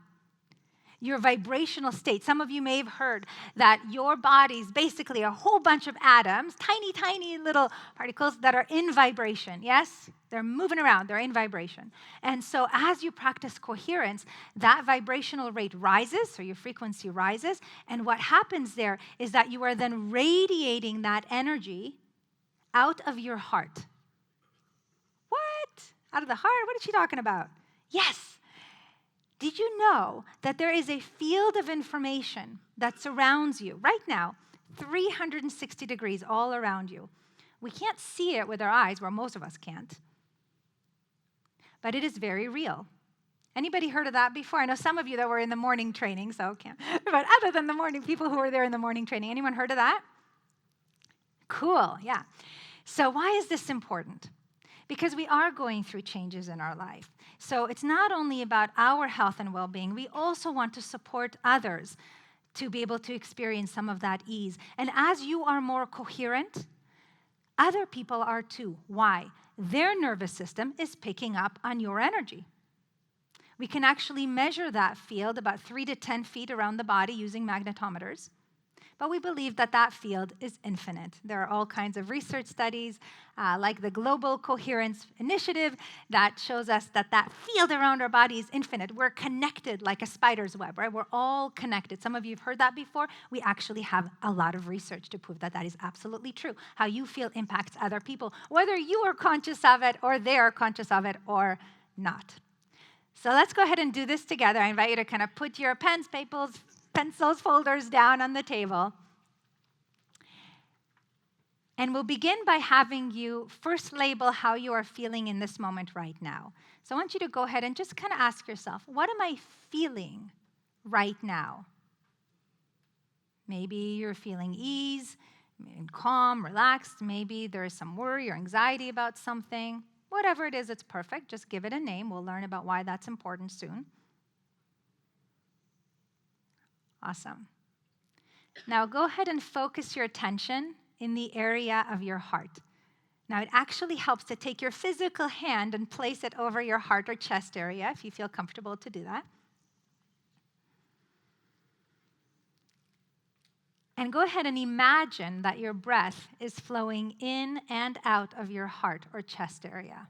Your vibrational state. Some of you may have heard that your body's basically a whole bunch of atoms, tiny, tiny little particles that are in vibration. Yes? They're moving around. They're in vibration. And so as you practice coherence, that vibrational rate rises, so your frequency rises. And what happens there is that you are then radiating that energy out of your heart. What? Out of the heart? What is she talking about? Yes. Did you know that there is a field of information that surrounds you right now, 360 degrees all around you? We can't see it with our eyes, where most of us can't. But it is very real. Anybody heard of that before? I know some of you that were in the morning training, so can't. But other than the morning, people who were there in the morning training, anyone heard of that? Cool, yeah. So why is this important? Because we are going through changes in our life. So it's not only about our health and well-being, we also want to support others to be able to experience some of that ease. And as you are more coherent, other people are too. Why? Their nervous system is picking up on your energy. We can actually measure that field about 3 to 10 feet around the body using magnetometers. But we believe that that field is infinite. There are all kinds of research studies, like the Global Coherence Initiative, that shows us that that field around our body is infinite. We're connected like a spider's web, right? We're all connected. Some of you have heard that before. We actually have a lot of research to prove that that is absolutely true. How you feel impacts other people, whether you are conscious of it or they are conscious of it or not. So let's go ahead and do this together. I invite you to kind of put your pencils, folders down on the table. And we'll begin by having you first label how you are feeling in this moment right now. So I want you to go ahead and just kind of ask yourself, what am I feeling right now? Maybe you're feeling ease, and calm, relaxed. Maybe there is some worry or anxiety about something. Whatever it is, it's perfect. Just give it a name. We'll learn about why that's important soon. Awesome. Now go ahead and focus your attention in the area of your heart. Now it actually helps to take your physical hand and place it over your heart or chest area if you feel comfortable to do that. And go ahead and imagine that your breath is flowing in and out of your heart or chest area.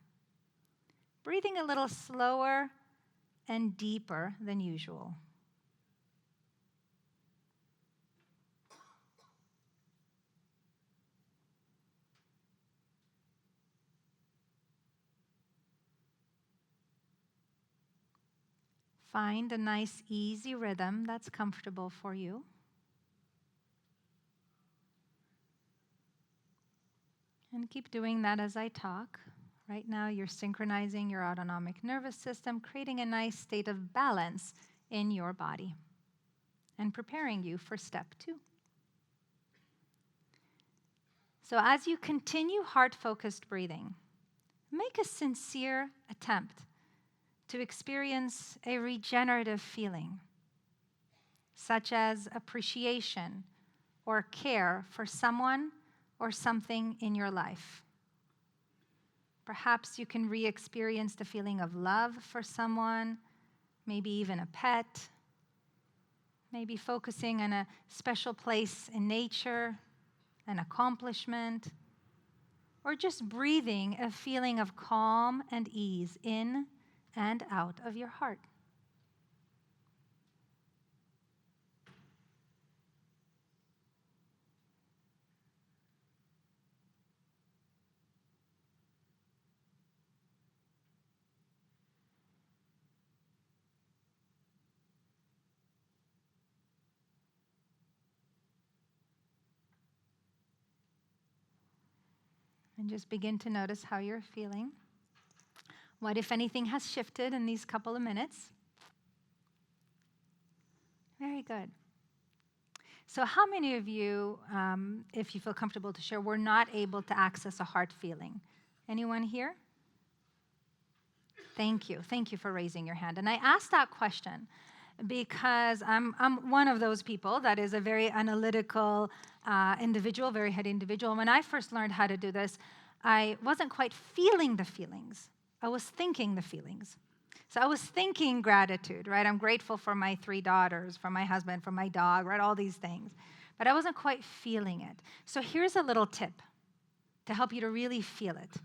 Breathing a little slower and deeper than usual. Find a nice, easy rhythm that's comfortable for you. And keep doing that as I talk. Right now, you're synchronizing your autonomic nervous system, creating a nice state of balance in your body, and preparing you for step 2. So as you continue heart-focused breathing, make a sincere attempt to experience a regenerative feeling, such as appreciation or care for someone or something in your life. Perhaps you can re-experience the feeling of love for someone, maybe even a pet, maybe focusing on a special place in nature, an accomplishment, or just breathing a feeling of calm and ease in and out of your heart. And just begin to notice how you're feeling. What, if anything, has shifted in these couple of minutes? Very good. So how many of you, if you feel comfortable to share, were not able to access a heart feeling? Anyone here? Thank you. Thank you for raising your hand. And I asked that question because I'm one of those people that is a very analytical individual, very heady individual. When I first learned how to do this, I wasn't quite feeling the feelings. I was thinking the feelings. So I was thinking gratitude, right? I'm grateful for my 3 daughters, for my husband, for my dog, right? All these things. But I wasn't quite feeling it. So here's a little tip to help you to really feel it.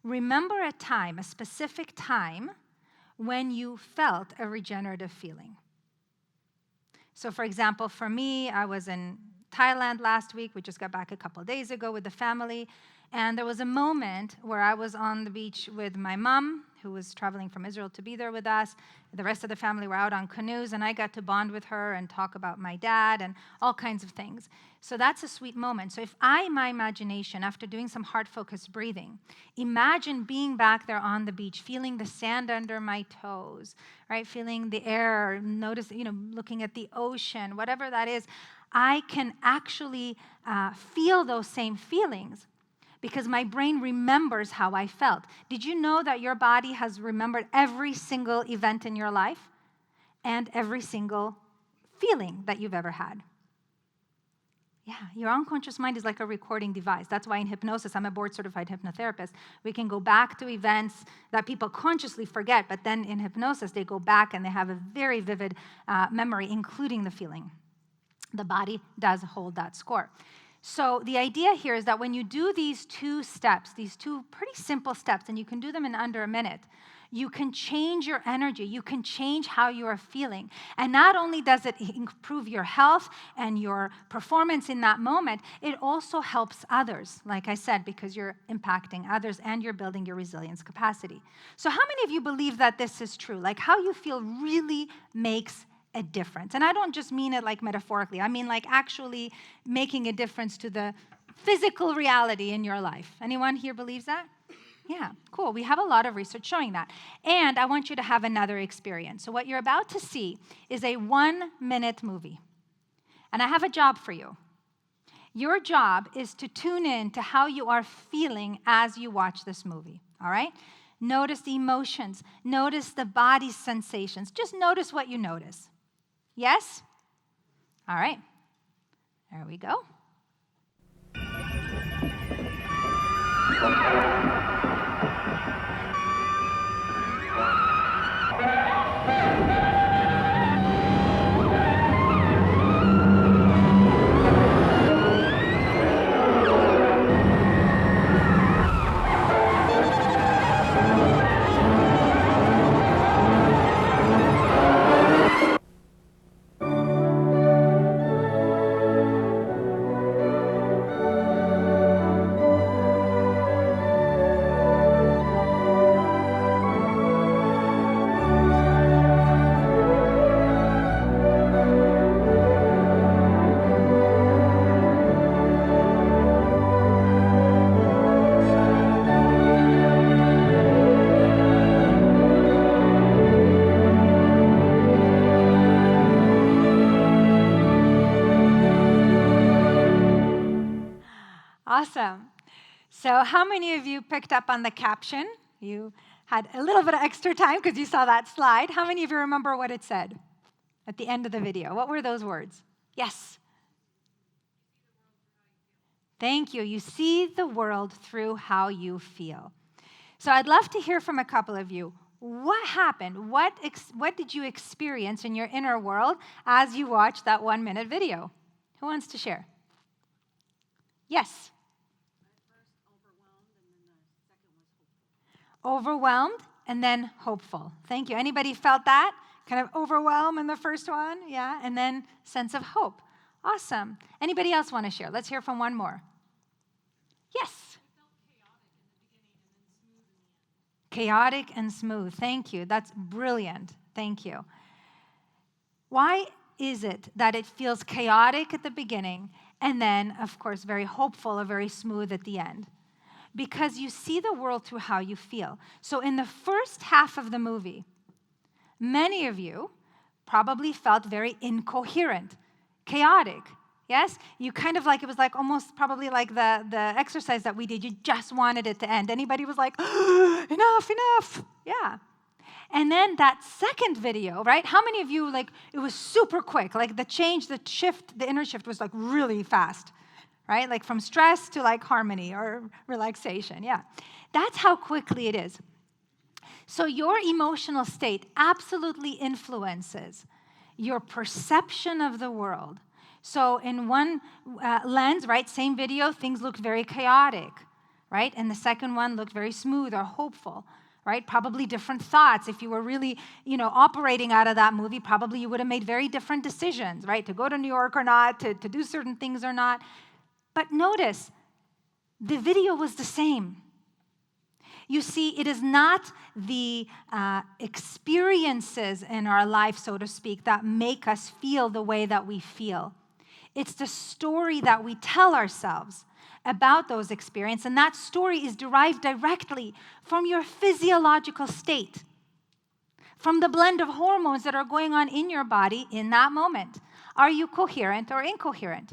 Remember a time, a specific time, when you felt a regenerative feeling. So for example, for me, I was in Thailand last week. We just got back a couple of days ago with the family. And there was a moment where I was on the beach with my mom, who was traveling from Israel to be there with us. The rest of the family were out on canoes, and I got to bond with her and talk about my dad and all kinds of things. So that's a sweet moment. So if my imagination, after doing some heart-focused breathing, imagine being back there on the beach, feeling the sand under my toes, right? Feeling the air, notice, looking at the ocean, whatever that is, I can actually feel those same feelings, because my brain remembers how I felt. Did you know that your body has remembered every single event in your life and every single feeling that you've ever had? Yeah, your unconscious mind is like a recording device. That's why in hypnosis, I'm a board-certified hypnotherapist. We can go back to events that people consciously forget, but then in hypnosis, they go back and they have a very vivid memory, including the feeling. The body does hold that score. So the idea here is that when you do these 2 steps, these 2 pretty simple steps, and you can do them in under a minute, you can change your energy. You can change how you are feeling. And not only does it improve your health and your performance in that moment, it also helps others, like I said, because you're impacting others and you're building your resilience capacity. So how many of you believe that this is true? Like how you feel really makes a difference. And I don't just mean it like metaphorically. I mean like actually making a difference to the physical reality in your life. Anyone here believes that? Yeah, cool. We have a lot of research showing that. And I want you to have another experience. So what you're about to see is a 1-minute movie. And I have a job for you. Your job is to tune in to how you are feeling as you watch this movie, all right? Notice the emotions. Notice the body sensations. Just notice what you notice. Yes? All right. There we go. So how many of you picked up on the caption? You had a little bit of extra time because you saw that slide. How many of you remember what it said at the end of the video? What were those words? Yes. Thank you. You see the world through how you feel. So I'd love to hear from a couple of you. What happened? What did you experience in your inner world as you watched that 1-minute video? Who wants to share? Yes. Overwhelmed and then hopeful. Thank you. Anybody felt that? Kind of overwhelm in the first one? Yeah. And then sense of hope. Awesome. Anybody else want to share? Let's hear from one more. Yes. Chaotic and smooth. Thank you. That's brilliant. Thank you. Why is it that it feels chaotic at the beginning and then, of course, very hopeful or very smooth at the end? Because you see the world through how you feel. So in the first half of the movie, many of you probably felt very incoherent, chaotic. Yes? You kind of like, it was like almost probably like the exercise that we did. You just wanted it to end. Anybody was like, enough. Yeah. And then that second video, right? How many of you, like, it was super quick. Like the shift, the inner shift was like really fast, right? Like from stress to like harmony or relaxation. Yeah. That's how quickly it is. So your emotional state absolutely influences your perception of the world. So in one lens, right, same video, things looked very chaotic, right? And the second one looked very smooth or hopeful, right? Probably different thoughts. If you were really, operating out of that movie, probably you would have made very different decisions, right? To go to New York or not, to do certain things or not. But notice, the video was the same. You see, it is not the experiences in our life, so to speak, that make us feel the way that we feel. It's the story that we tell ourselves about those experiences, and that story is derived directly from your physiological state, from the blend of hormones that are going on in your body in that moment. Are you coherent or incoherent?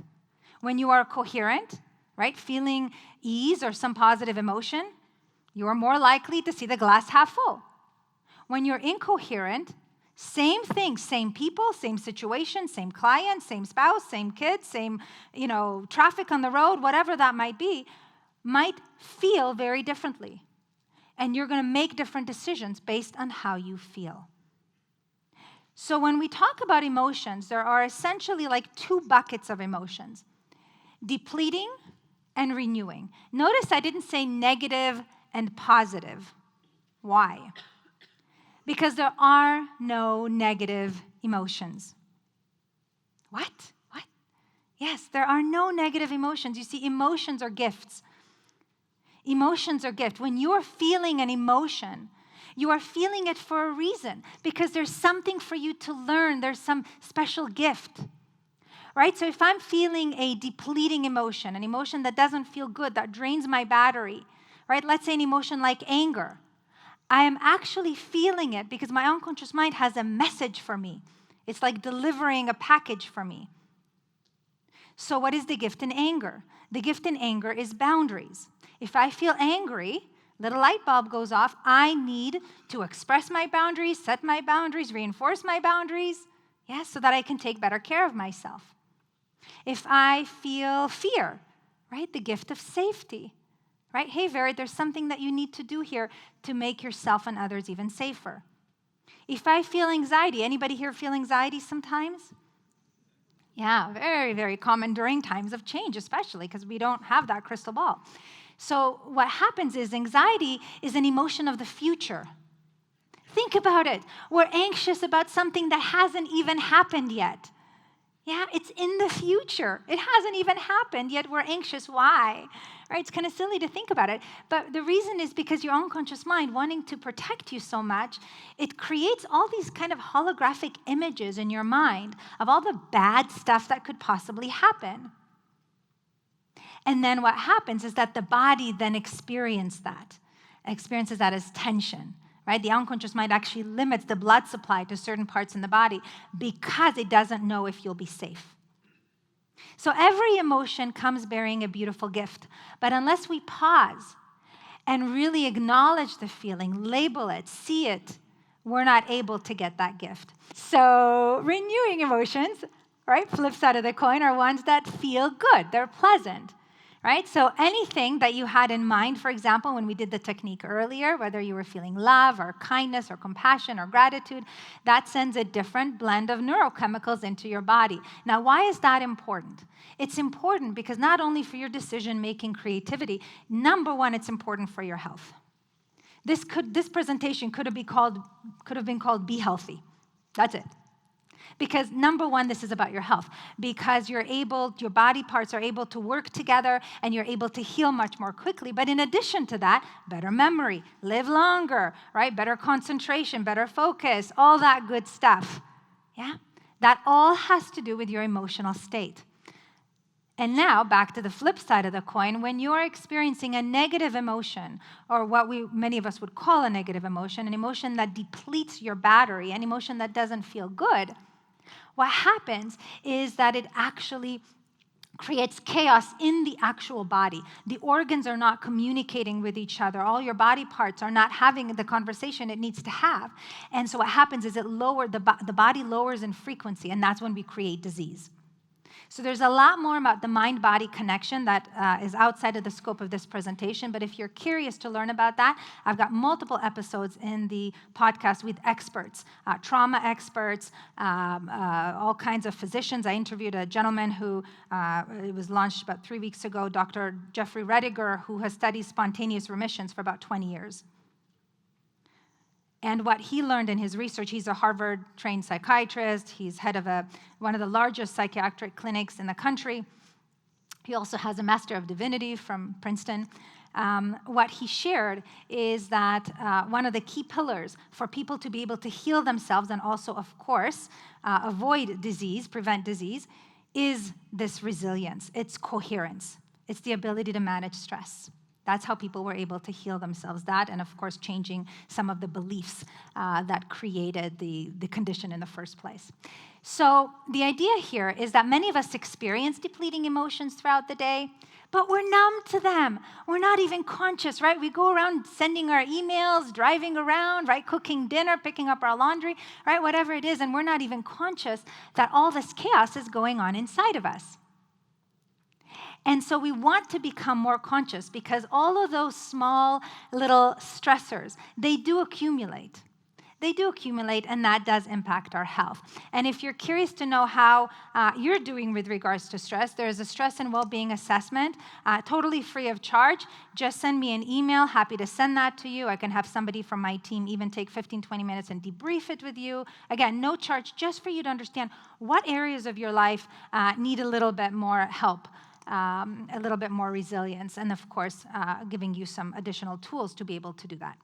When you are coherent, right, feeling ease or some positive emotion, you are more likely to see the glass half full. When you're incoherent, same thing, same people, same situation, same client, same spouse, same kids, same, traffic on the road, whatever that might be, might feel very differently. And you're going to make different decisions based on how you feel. So when we talk about emotions, there are essentially like two buckets of emotions: depleting and renewing. Notice I didn't say negative and positive. Why? Because there are no negative emotions. What? Yes, there are no negative emotions. You see, emotions are gifts. Emotions are gifts. When you are feeling an emotion, you are feeling it for a reason, because there's something for you to learn. There's some special gift. Right? So if I'm feeling a depleting emotion, an emotion that doesn't feel good, that drains my battery, right? Let's say an emotion like anger. I am actually feeling it because my unconscious mind has a message for me. It's like delivering a package for me. So what is the gift in anger? The gift in anger is boundaries. If I feel angry, little light bulb goes off. I need to express my boundaries, set my boundaries, reinforce my boundaries, yes, so that I can take better care of myself. If I feel fear, right, the gift of safety. Right? Hey, Vera, there's something that you need to do here to make yourself and others even safer. If I feel anxiety, anybody here feel anxiety sometimes? Yeah, very, very common during times of change, especially because we don't have that crystal ball. So what happens is anxiety is an emotion of the future. Think about it. We're anxious about something that hasn't even happened yet. Yeah, it's in the future. It hasn't even happened, yet we're anxious. Why? Right? It's kind of silly to think about it. But the reason is because your unconscious mind, wanting to protect you so much, it creates all these kind of holographic images in your mind of all the bad stuff that could possibly happen. And then what happens is that the body then experiences that as tension. Right? The unconscious mind actually limits the blood supply to certain parts in the body because it doesn't know if you'll be safe. So every emotion comes bearing a beautiful gift. But unless we pause and really acknowledge the feeling, label it, see it, we're not able to get that gift. So renewing emotions, right, flip side of the coin, are ones that feel good. They're pleasant, right? So anything that you had in mind, for example, when we did the technique earlier, whether you were feeling love or kindness or compassion or gratitude, that sends a different blend of neurochemicals into your body. Now, why is that important? It's important because not only for your decision-making creativity, number one, it's important for your health. This presentation could have been called Be Healthy. That's it. Because number one, this is about your health. Because your body parts are able to work together and you're able to heal much more quickly. But in addition to that, better memory, live longer, right? Better concentration, better focus, all that good stuff. Yeah? That all has to do with your emotional state. And now, back to the flip side of the coin, when you're experiencing a negative emotion, or what many of us would call a negative emotion, an emotion that depletes your battery, an emotion that doesn't feel good, what happens is that it actually creates chaos in the actual body. The organs are not communicating with each other. All your body parts are not having the conversation it needs to have. And so what happens is the body lowers in frequency, and that's when we create disease. So there's a lot more about the mind-body connection that is outside of the scope of this presentation, but if you're curious to learn about that, I've got multiple episodes in the podcast with experts, trauma experts, all kinds of physicians. I interviewed a gentleman who, it was launched about 3 weeks ago, Dr. Jeffrey Rediger, who has studied spontaneous remissions for about 20 years. And what he learned in his research, he's a Harvard-trained psychiatrist. He's head of one of the largest psychiatric clinics in the country. He also has a Master of Divinity from Princeton. What he shared is that one of the key pillars for people to be able to heal themselves and also, of course, avoid disease, prevent disease, is this resilience. It's coherence. It's the ability to manage stress. That's how people were able to heal themselves. That, and of course, changing some of the beliefs that created the condition in the first place. So the idea here is that many of us experience depleting emotions throughout the day, but we're numb to them. We're not even conscious, right? We go around sending our emails, driving around, right? Cooking dinner, picking up our laundry, right? Whatever it is, and we're not even conscious that all this chaos is going on inside of us. And so we want to become more conscious because all of those small little stressors, they do accumulate. They do accumulate, and that does impact our health. And if you're curious to know how you're doing with regards to stress, there's a stress and well-being assessment, totally free of charge. Just send me an email. Happy to send that to you. I can have somebody from my team even take 15, 20 minutes and debrief it with you. Again, no charge, just for you to understand what areas of your life need a little bit more help. A little bit more resilience, and of course, giving you some additional tools to be able to do that.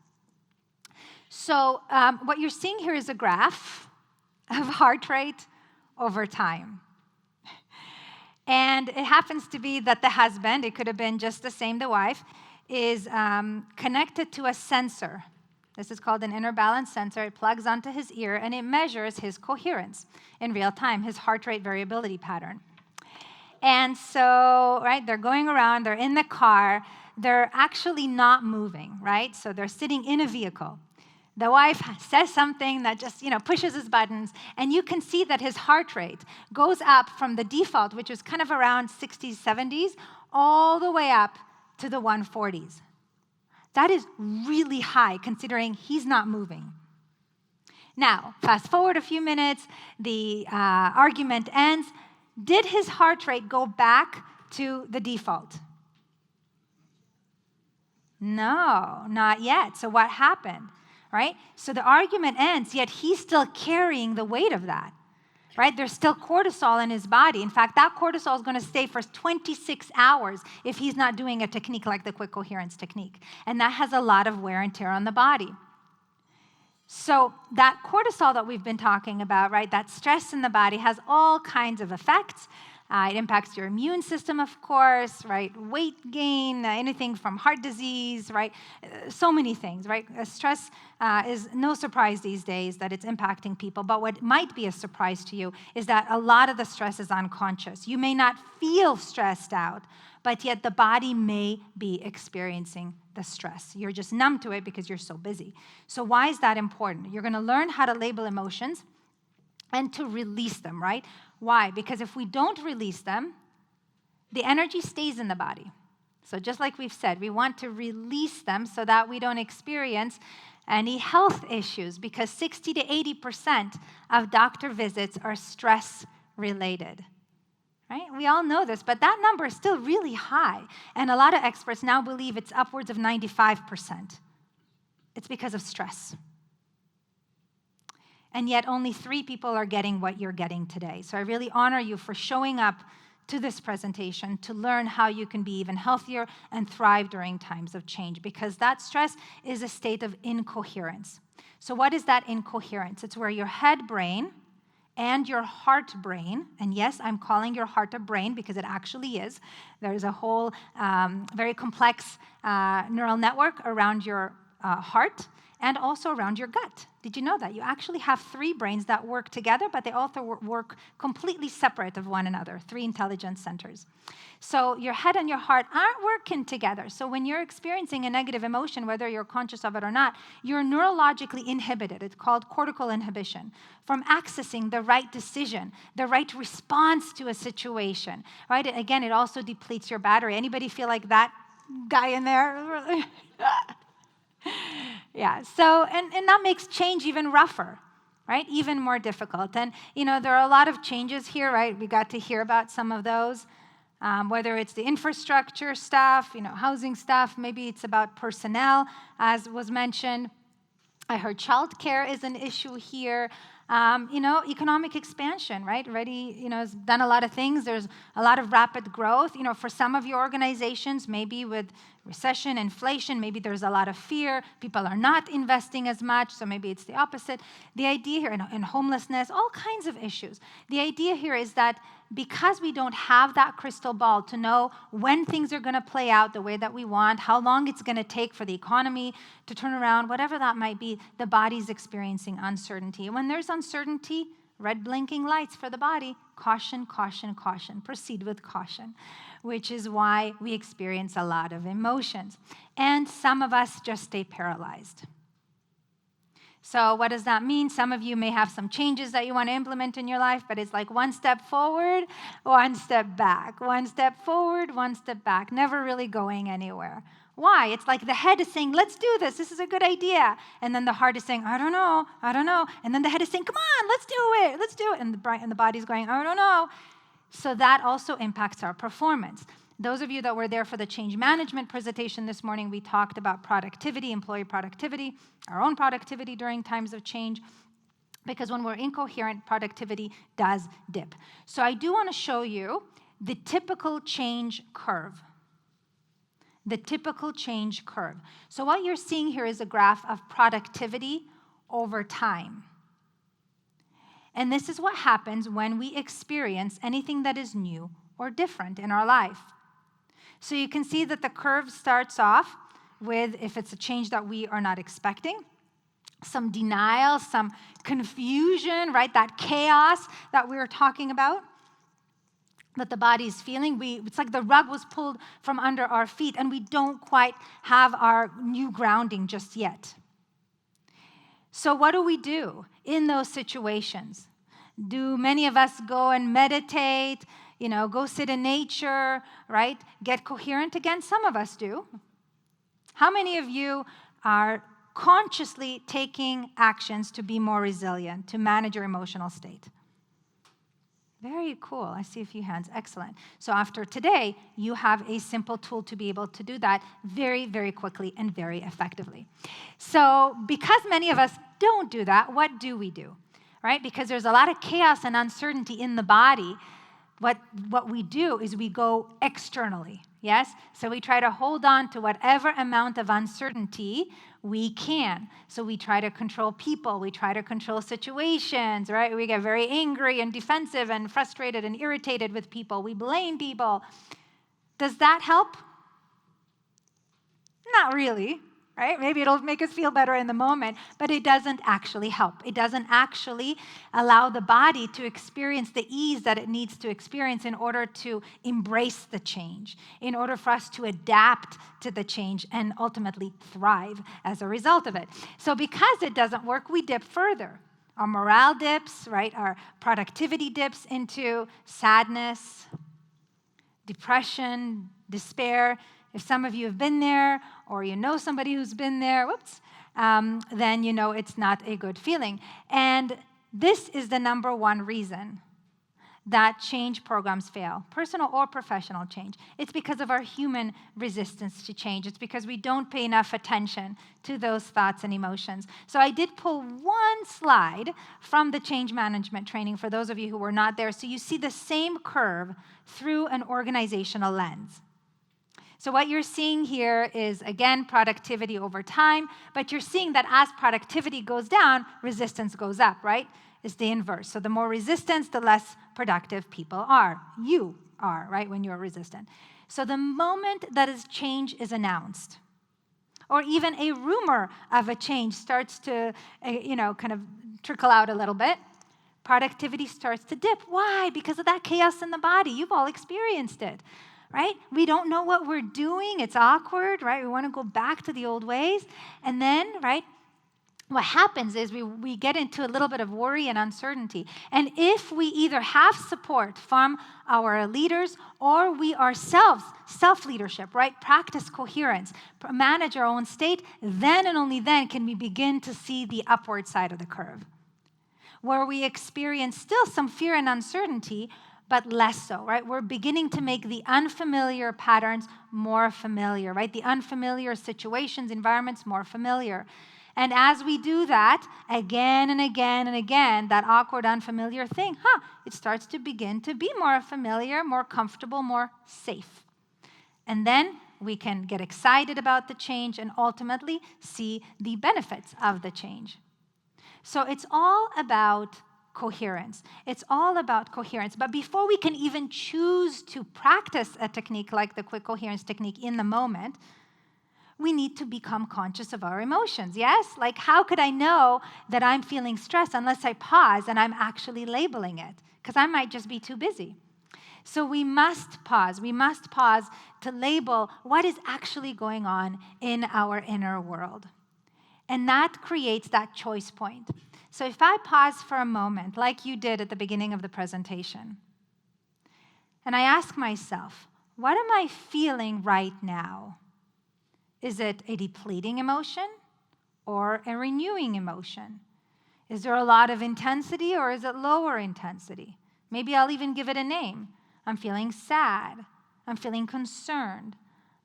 So what you're seeing here is a graph of heart rate over time. And it happens to be that the husband, it could have been just the same, the wife, is connected to a sensor. This is called an inner balance sensor. It plugs onto his ear, and it measures his coherence in real time, his heart rate variability pattern. And so, right, they're going around, they're in the car, they're actually not moving, right? So they're sitting in a vehicle. The wife says something that just, pushes his buttons, and you can see that his heart rate goes up from the default, which was kind of around 60s, 70s, all the way up to the 140s. That is really high, considering he's not moving. Now, fast forward a few minutes, the argument ends. Did his heart rate go back to the default? No, not yet. So what happened, right? So the argument ends, yet he's still carrying the weight of that, right? There's still cortisol in his body. In fact, that cortisol is going to stay for 26 hours if he's not doing a technique like the quick coherence technique. And that has a lot of wear and tear on the body. So that cortisol that we've been talking about, right, that stress in the body has all kinds of effects. It impacts your immune system, of course, right? Weight gain, anything from heart disease, right? So many things, right? Stress is no surprise these days that it's impacting people. But what might be a surprise to you is that a lot of the stress is unconscious. You may not feel stressed out, but yet the body may be experiencing the stress. You're just numb to it because you're so busy. So why is that important? You're going to learn how to label emotions and to release them, right? Why? Because if we don't release them, the energy stays in the body. So just like we've said, we want to release them so that we don't experience any health issues, because 60 to 80% of doctor visits are stress related. Right? We all know this, but that number is still really high. And a lot of experts now believe it's upwards of 95%. It's because of stress. And yet only 3 people are getting what you're getting today. So I really honor you for showing up to this presentation to learn how you can be even healthier and thrive during times of change, because that stress is a state of incoherence. So what is that incoherence? It's where your head brain and your heart brain, and yes, I'm calling your heart a brain because it actually is. There's a whole very complex neural network around your heart and also around your gut. Did you know that? You actually have 3 brains that work together, but they also work completely separate of one another, 3 intelligence centers. So your head and your heart aren't working together. So when you're experiencing a negative emotion, whether you're conscious of it or not, you're neurologically inhibited. It's called cortical inhibition, from accessing the right decision, the right response to a situation, right? Again, it also depletes your battery. Anybody feel like that guy in there? Yeah, so, and that makes change even rougher, right? Even more difficult. And, there are a lot of changes here, right? We got to hear about some of those, whether it's the infrastructure stuff, housing stuff, maybe it's about personnel, as was mentioned. I heard childcare is an issue here. Economic expansion, right? REDI, has done a lot of things. There's a lot of rapid growth. For some of your organizations, maybe with recession, inflation, maybe there's a lot of fear. People are not investing as much, so maybe it's the opposite. The idea here, and homelessness, all kinds of issues. The idea here is that because we don't have that crystal ball to know when things are going to play out the way that we want, how long it's going to take for the economy to turn around, whatever that might be, the body's experiencing uncertainty. And when there's uncertainty, red blinking lights for the body, caution, caution, caution, proceed with caution, which is why we experience a lot of emotions. And some of us just stay paralyzed. So what does that mean? Some of you may have some changes that you want to implement in your life, but it's like one step forward, one step back, one step forward, one step back, never really going anywhere. Why? It's like the head is saying, let's do this. This is a good idea. And then the heart is saying, I don't know. And then the head is saying, come on, let's do it. And the body's going, I don't know. So that also impacts our performance. Those of you that were there for the change management presentation this morning, we talked about productivity, employee productivity, our own productivity during times of change, because when we're incoherent, productivity does dip. So I do want to show you the typical change curve. The typical change curve. So what you're seeing here is a graph of productivity over time. And this is what happens when we experience anything that is new or different in our life. So you can see that the curve starts off with, if it's a change that we are not expecting, some denial, some confusion, right? That chaos that we were talking about, that the body's feeling. It's like the rug was pulled from under our feet, and we don't quite have our new grounding just yet. So what do we do in those situations? Do many of us go and meditate, go sit in nature, right? Get coherent again? Some of us do. How many of you are consciously taking actions to be more resilient, to manage your emotional state? Very cool. I see a few hands. Excellent. So after today, you have a simple tool to be able to do that very, very quickly and very effectively. So because many of us don't do that, what do we do? Right? Because there's a lot of chaos and uncertainty in the body. What we do is we go externally, yes? So we try to hold on to whatever amount of uncertainty we can. So we try to control people, we try to control situations, right? We get very angry and defensive and frustrated and irritated with people. We blame people. Does that help? Not really, right? Maybe it'll make us feel better in the moment, but it doesn't actually help. It doesn't actually allow the body to experience the ease that it needs to experience in order to embrace the change, in order for us to adapt to the change and ultimately thrive as a result of it. So because it doesn't work, we dip further. Our morale dips, right? Our productivity dips into sadness, depression, despair. If some of you have been there, or you know somebody who's been there, then you know it's not a good feeling. And this is the number one reason that change programs fail, personal or professional change. It's because of our human resistance to change. It's because we don't pay enough attention to those thoughts and emotions. So I did pull one slide from the change management training for those of you who were not there, so you see the same curve through an organizational lens. So what you're seeing here is, again, productivity over time, but you're seeing that as productivity goes down, resistance goes up, right? It's the inverse. So the more resistance, the less productive people are. You are, right, when you're resistant. So the moment that a change is announced, or even a rumor of a change starts to, kind of trickle out a little bit, productivity starts to dip. Why? Because of that chaos in the body. You've all experienced it. Right? We don't know what we're doing. It's awkward, right? We want to go back to the old ways. And then, right, what happens is we get into a little bit of worry and uncertainty. And if we either have support from our leaders or we ourselves, self-leadership, right, practice coherence, manage our own state, then and only then can we begin to see the upward side of the curve, where we experience still some fear and uncertainty, but less so, right? We're beginning to make the unfamiliar patterns more familiar, right? The unfamiliar situations, environments more familiar. And as we do that again and again and again, that awkward, unfamiliar thing, it starts to begin to be more familiar, more comfortable, more safe. And then we can get excited about the change and ultimately see the benefits of the change. So it's all about coherence. It's all about coherence. But before we can even choose to practice a technique like the quick coherence technique in the moment, we need to become conscious of our emotions, yes? Like, how could I know that I'm feeling stressed unless I pause and I'm actually labeling it? Because I might just be too busy. So we must pause. We must pause to label what is actually going on in our inner world. And that creates that choice point. So if I pause for a moment, like you did at the beginning of the presentation, and I ask myself, what am I feeling right now? Is it a depleting emotion or a renewing emotion? Is there a lot of intensity or is it lower intensity? Maybe I'll even give it a name. I'm feeling sad. I'm feeling concerned.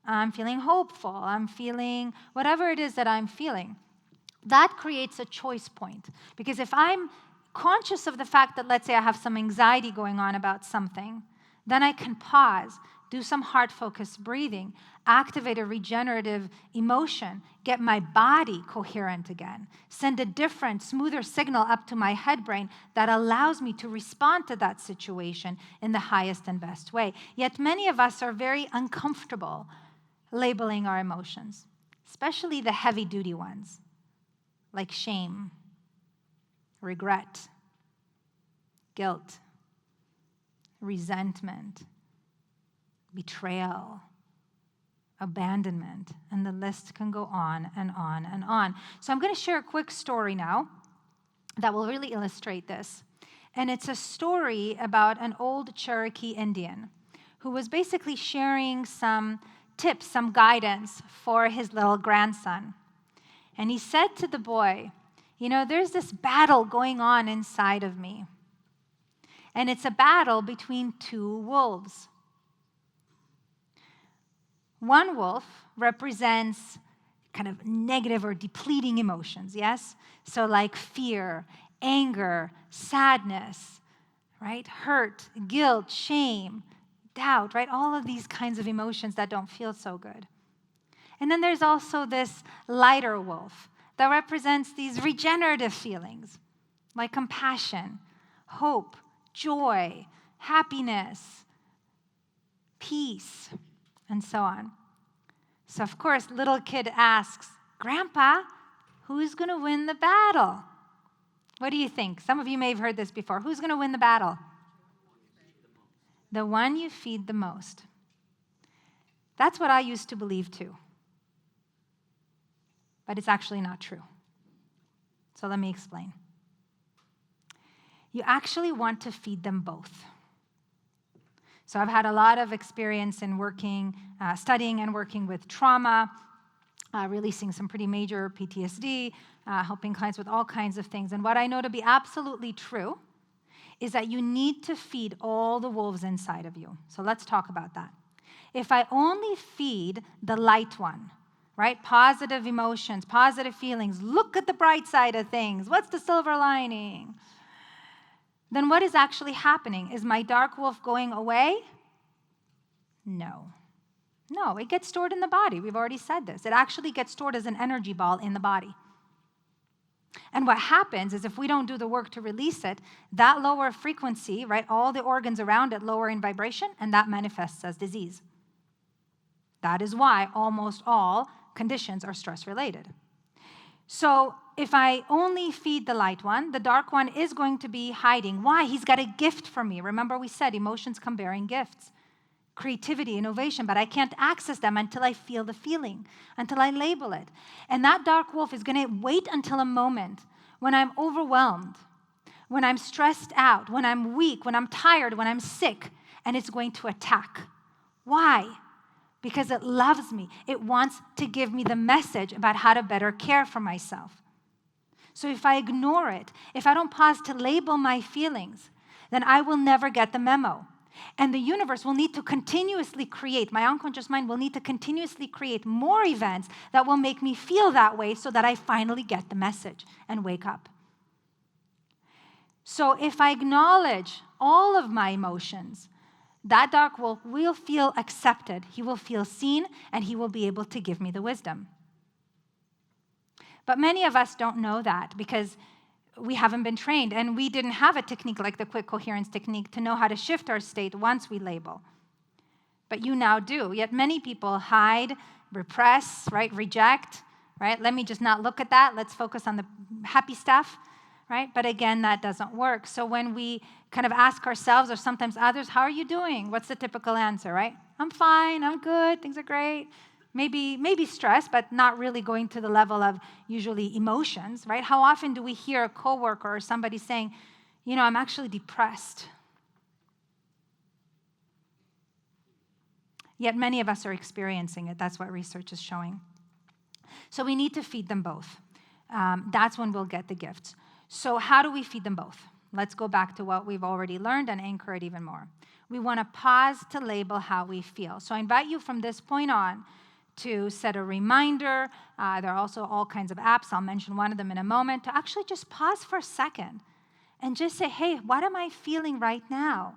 I'm feeling hopeful. I'm feeling whatever it is that I'm feeling. That creates a choice point. Because if I'm conscious of the fact that, let's say, I have some anxiety going on about something, then I can pause, do some heart-focused breathing, activate a regenerative emotion, get my body coherent again, send a different, smoother signal up to my head brain that allows me to respond to that situation in the highest and best way. Yet many of us are very uncomfortable labeling our emotions, especially the heavy-duty ones, like shame, regret, guilt, resentment, betrayal, abandonment, and the list can go on and on and on. So I'm going to share a quick story now that will really illustrate this. And it's a story about an old Cherokee Indian who was basically sharing some tips, some guidance for his little grandson. And he said to the boy, you know, there's this battle going on inside of me. And it's a battle between two wolves. One wolf represents kind of negative or depleting emotions, yes? So like fear, anger, sadness, right? Hurt, guilt, shame, doubt, right? All of these kinds of emotions that don't feel so good. And then there's also this lighter wolf that represents these regenerative feelings like compassion, hope, joy, happiness, peace, and so on. So, of course, little kid asks, Grandpa, who's going to win the battle? What do you think? Some of you may have heard this before. Who's going to win the battle? The one you feed the most. That's what I used to believe too. But it's actually not true. So let me explain. You actually want to feed them both. So I've had a lot of experience in working, studying and working with trauma, releasing some pretty major PTSD, helping clients with all kinds of things. And what I know to be absolutely true is that you need to feed all the wolves inside of you. So let's talk about that. If I only feed the light one, right? Positive emotions, positive feelings, look at the bright side of things. What's the silver lining? Then what is actually happening? Is my dark wolf going away? No. No, it gets stored in the body. We've already said this. It actually gets stored as an energy ball in the body. And what happens is if we don't do the work to release it, that lower frequency, right, all the organs around it lower in vibration, and that manifests as disease. That is why almost all conditions are stress-related. So if I only feed the light one, the dark one is going to be hiding. Why? He's got a gift for me. Remember we said emotions come bearing gifts. Creativity, innovation, but I can't access them until I feel the feeling, until I label it. And that dark wolf is going to wait until a moment when I'm overwhelmed, when I'm stressed out, when I'm weak, when I'm tired, when I'm sick, and it's going to attack. Why? Because it loves me. It wants to give me the message about how to better care for myself. So if I ignore it, if I don't pause to label my feelings, then I will never get the memo. And the universe will need to continuously create, my unconscious mind will need to continuously create more events that will make me feel that way so that I finally get the message and wake up. So if I acknowledge all of my emotions, that dark wolf will feel accepted, he will feel seen, and he will be able to give me the wisdom. But many of us don't know that because we haven't been trained, and we didn't have a technique like the quick coherence technique to know how to shift our state once we label. But you now do. Yet many people hide, repress, right, reject, right? Let me just not look at that. Let's focus on the happy stuff, right? But again, that doesn't work. So when we kind of ask ourselves or sometimes others, how are you doing? What's the typical answer, right? I'm fine, I'm good, things are great. Maybe stress, but not really going to the level of usually emotions, right? How often do we hear a coworker or somebody saying, you know, I'm actually depressed? Yet many of us are experiencing it. That's what research is showing. So we need to feed them both. That's when we'll get the gifts. So how do we feed them both? Let's go back to what we've already learned and anchor it even more. We want to pause to label how we feel. So I invite you from this point on to set a reminder. There are also all kinds of apps. I'll mention one of them in a moment, to actually just pause for a second and just say, hey, what am I feeling right now?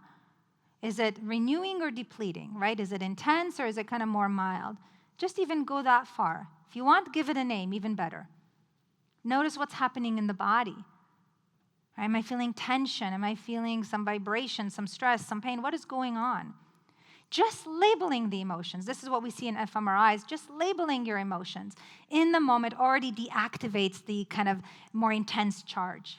Is it renewing or depleting, right? Is it intense or is it kind of more mild? Just even go that far. If you want, give it a name, even better. Notice what's happening in the body. Am I feeling tension? Am I feeling some vibration, some stress, some pain? What is going on? Just labeling the emotions. This is what we see in fMRIs. Just labeling your emotions in the moment already deactivates the kind of more intense charge.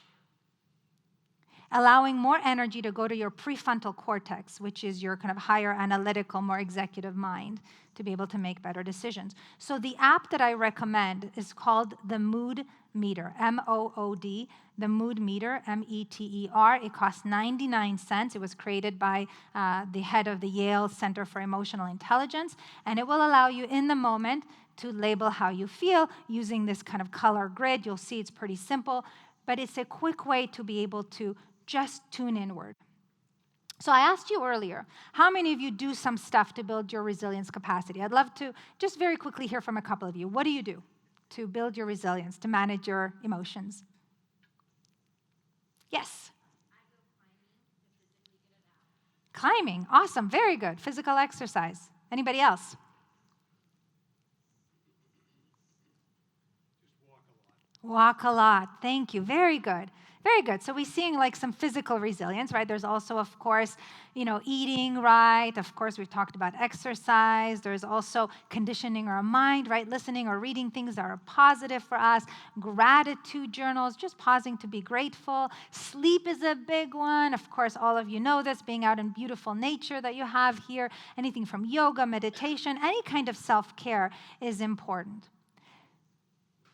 Allowing more energy to go to your prefrontal cortex, which is your kind of higher analytical, more executive mind, to be able to make better decisions. So the app that I recommend is called the Mood Meter, M-O-O-D, the Mood Meter, M-E-T-E-R. It costs 99 cents. It was created by the head of the Yale Center for Emotional Intelligence, and it will allow you in the moment to label how you feel using this kind of color grid. You'll see it's pretty simple, but it's a quick way to be able to just tune inward. So I asked you earlier, how many of you do some stuff to build your resilience capacity? I'd love to just very quickly hear from a couple of you. What do you do to build your resilience, to manage your emotions? Yes? Climbing, awesome, very good. Physical exercise. Anybody else? Walk a lot. Thank you. Very good. Very good. So we're seeing like some physical resilience, right? There's also, of course, eating right. Of course, we've talked about exercise. There's also conditioning our mind, right? Listening or reading things that are positive for us. Gratitude journals, just pausing to be grateful. Sleep is a big one. Of course, all of you know this, being out in beautiful nature that you have here. Anything from yoga, meditation, any kind of self-care is important.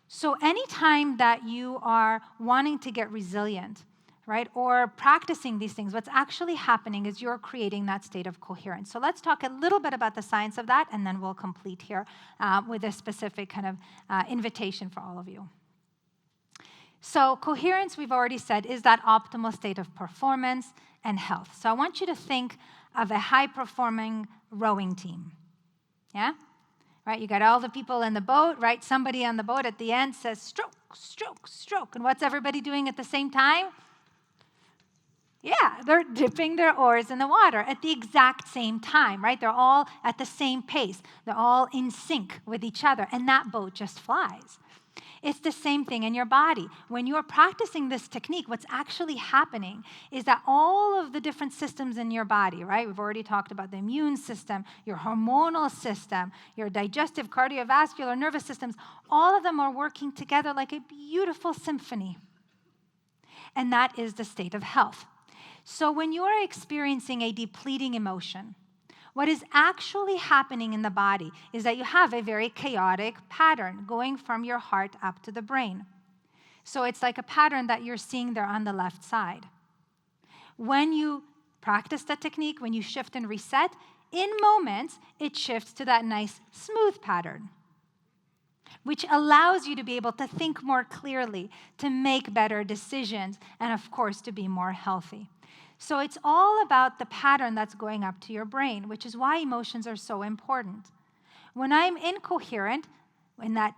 So anytime that you are wanting to get resilient, right, or practicing these things, what's actually happening is you're creating that state of coherence. So let's talk a little bit about the science of that, and then we'll complete here with a specific kind of invitation for all of you. So coherence, we've already said, is that optimal state of performance and health. So I want you to think of a high-performing rowing team. Yeah? Right, you got all the people in the boat, right? Somebody on the boat at the end says, stroke, stroke, stroke. And what's everybody doing at the same time? Yeah, they're dipping their oars in the water at the exact same time, right? They're all at the same pace. They're all in sync with each other, and that boat just flies. It's the same thing in your body. When you're practicing this technique, what's actually happening is that all of the different systems in your body, right? We've already talked about the immune system, your hormonal system, your digestive, cardiovascular, nervous systems, all of them are working together like a beautiful symphony. And that is the state of health. So when you're experiencing a depleting emotion, what is actually happening in the body is that you have a very chaotic pattern going from your heart up to the brain. So it's like a pattern that you're seeing there on the left side. When you practice the technique, when you shift and reset, in moments, it shifts to that nice smooth pattern, which allows you to be able to think more clearly, to make better decisions, and of course, to be more healthy. So it's all about the pattern that's going up to your brain, which is why emotions are so important. When I'm incoherent, when that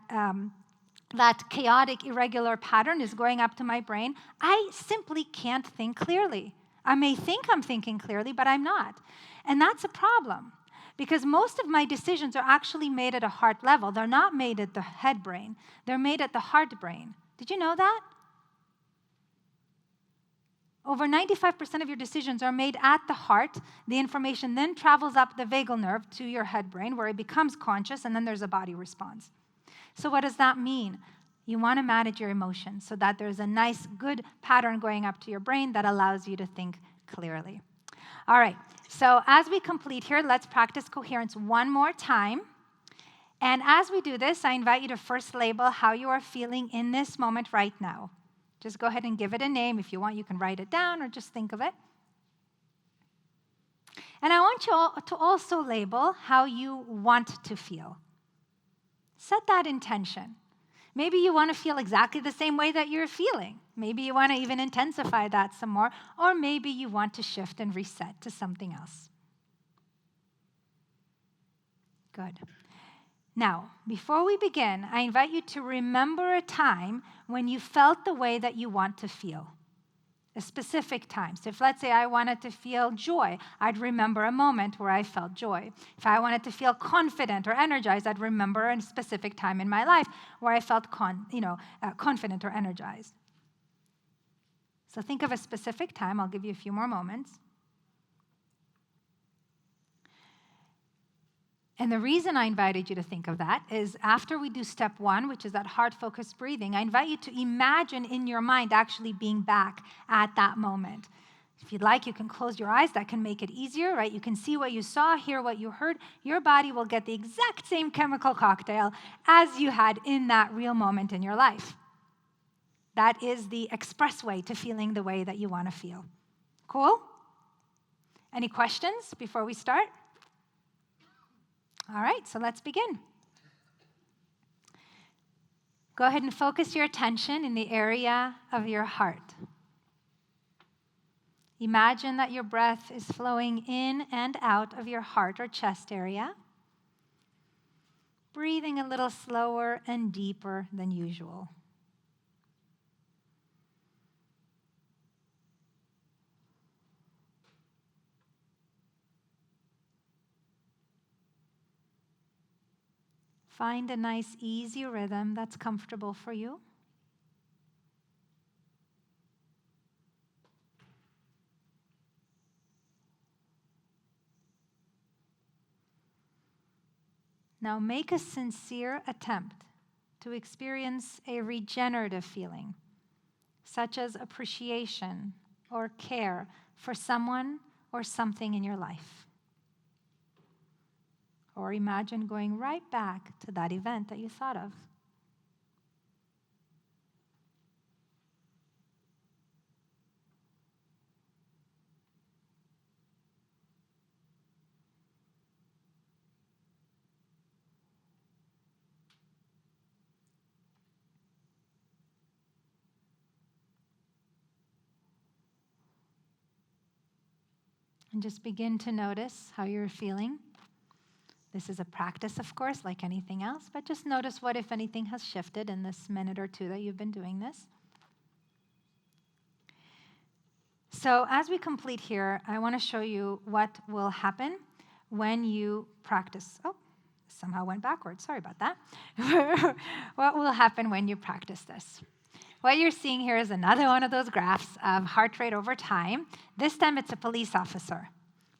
chaotic, irregular pattern is going up to my brain, I simply can't think clearly. I may think I'm thinking clearly, but I'm not. And that's a problem, because most of my decisions are actually made at a heart level. They're not made at the head brain. They're made at the heart brain. Did you know that? Over 95% of your decisions are made at the heart. The information then travels up the vagal nerve to your head brain, where it becomes conscious, and then there's a body response. So what does that mean? You want to manage your emotions so that there's a nice, good pattern going up to your brain that allows you to think clearly. All right, so as we complete here, let's practice coherence one more time. And as we do this, I invite you to first label how you are feeling in this moment right now. Just go ahead and give it a name. If you want, you can write it down or just think of it. And I want you all to also label how you want to feel. Set that intention. Maybe you want to feel exactly the same way that you're feeling. Maybe you want to even intensify that some more, or maybe you want to shift and reset to something else. Good. Now, before we begin, I invite you to remember a time when you felt the way that you want to feel, a specific time. So if, let's say, I wanted to feel joy, I'd remember a moment where I felt joy. If I wanted to feel confident or energized, I'd remember a specific time in my life where I felt confident or energized. So think of a specific time. I'll give you a few more moments. And the reason I invited you to think of that is after we do step one, which is that heart-focused breathing, I invite you to imagine in your mind actually being back at that moment. If you'd like, you can close your eyes. That can make it easier, right? You can see what you saw, hear what you heard. Your body will get the exact same chemical cocktail as you had in that real moment in your life. That is the expressway to feeling the way that you want to feel. Cool? Any questions before we start? All right, so let's begin. Go ahead and focus your attention in the area of your heart. Imagine that your breath is flowing in and out of your heart or chest area, breathing a little slower and deeper than usual. Find a nice, easy rhythm that's comfortable for you. Now make a sincere attempt to experience a regenerative feeling, such as appreciation or care for someone or something in your life. Or imagine going right back to that event that you thought of. And just begin to notice how you're feeling. This is a practice, of course, like anything else, but just notice what, if anything, has shifted in this minute or two that you've been doing this. So as we complete here, I want to show you what will happen when you practice. Oh, somehow went backwards. Sorry about that. What will happen when you practice this? What you're seeing here is another one of those graphs of heart rate over time. This time it's a police officer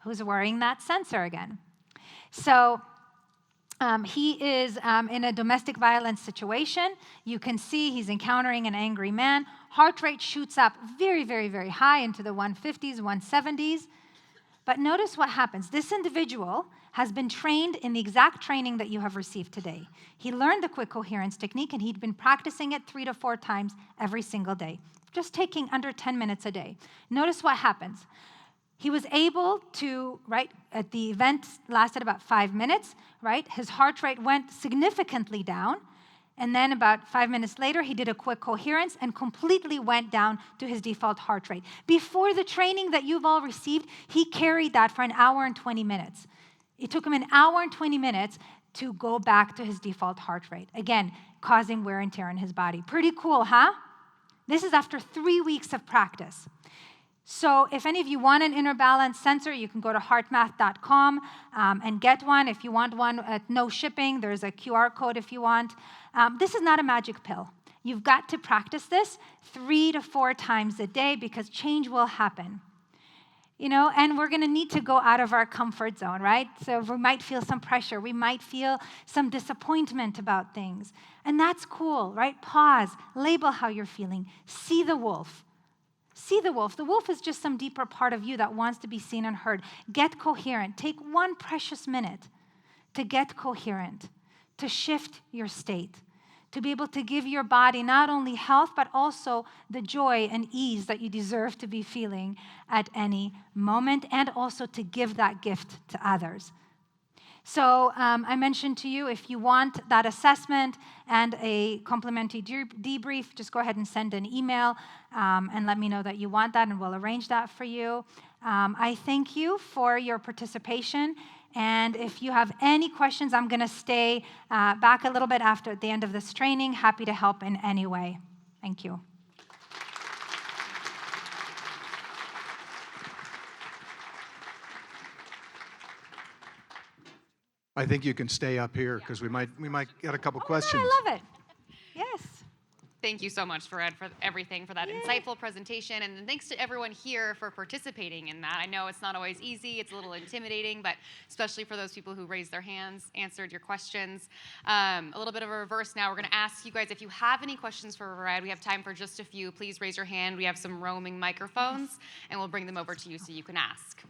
who's wearing that sensor again. So he is in a domestic violence situation. You can see he's encountering an angry man. Heart rate shoots up very, very, very high into the 150s, 170s. But notice what happens. This individual has been trained in the exact training that you have received today. He learned the quick coherence technique, and he'd been practicing it 3 to 4 times every single day, just taking under 10 minutes a day. Notice what happens. He was able to, right, at the event lasted about 5 minutes, right? His heart rate went significantly down. And then about 5 minutes later, he did a quick coherence and completely went down to his default heart rate. Before the training that you've all received, he carried that for 1 hour and 20 minutes. It took him 1 hour and 20 minutes to go back to his default heart rate. Again, causing wear and tear in his body. Pretty cool, huh? This is after 3 weeks of practice. So if any of you want an inner balance sensor, you can go to heartmath.com and get one. If you want one at no shipping, there's a QR code if you want. This is not a magic pill. You've got to practice this 3 to 4 times a day because change will happen. You know, and we're going to need to go out of our comfort zone, right? So we might feel some pressure. We might feel some disappointment about things. And that's cool, right? Pause, label how you're feeling, see the wolf. See the wolf. The wolf is just some deeper part of you that wants to be seen and heard. Get coherent. Take 1 precious minute to get coherent, to shift your state, to be able to give your body not only health, but also the joy and ease that you deserve to be feeling at any moment, and also to give that gift to others. So I mentioned to you, if you want that assessment and a complimentary debrief, just go ahead and send an email and let me know that you want that, and we'll arrange that for you. I thank you for your participation. And if you have any questions, I'm going to stay back a little bit after the end of this training. Happy to help in any way. Thank you. I think you can stay up here because we might get a couple questions. I love it. Yes. Thank you so much, Ed, for everything, for that insightful presentation. And thanks to everyone here for participating in that. I know it's not always easy. It's a little intimidating, but especially for those people who raised their hands, answered your questions. A little bit of a reverse now. We're going to ask you guys, if you have any questions for Ed, we have time for just a few. Please raise your hand. We have some roaming microphones, and we'll bring them over to you so you can ask.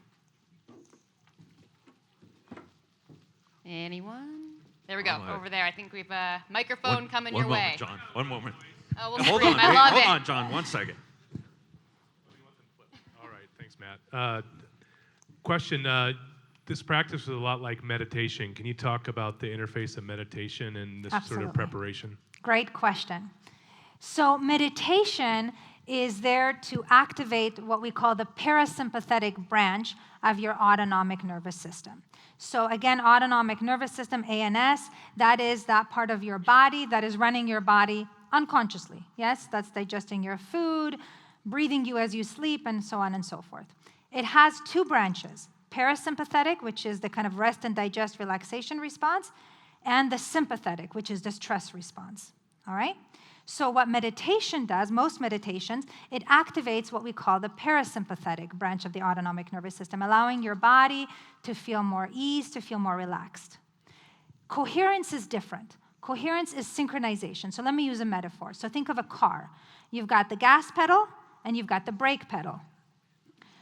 Anyone? There we go, over there. I think we have a microphone coming your way. One moment, John. One moment. Oh, we'll Hold scream. on. I love it. Hold on, John. 1 second. All right. Thanks, Matt. Question. This practice is a lot like meditation. Can you talk about the interface of meditation and this sort of preparation? Great question. So meditation is there to activate what we call the parasympathetic branch of your autonomic nervous system. So again, autonomic nervous system, ANS, that is that part of your body that is running your body unconsciously. Yes, that's digesting your food, breathing you as you sleep, and so on and so forth. It has 2 branches, parasympathetic, which is the kind of rest and digest relaxation response, and the sympathetic, which is the stress response. All right? So what meditation does, most meditations, it activates what we call the parasympathetic branch of the autonomic nervous system, allowing your body to feel more ease, to feel more relaxed. Coherence is different. Coherence is synchronization. So let me use a metaphor. So think of a car. You've got the gas pedal and you've got the brake pedal.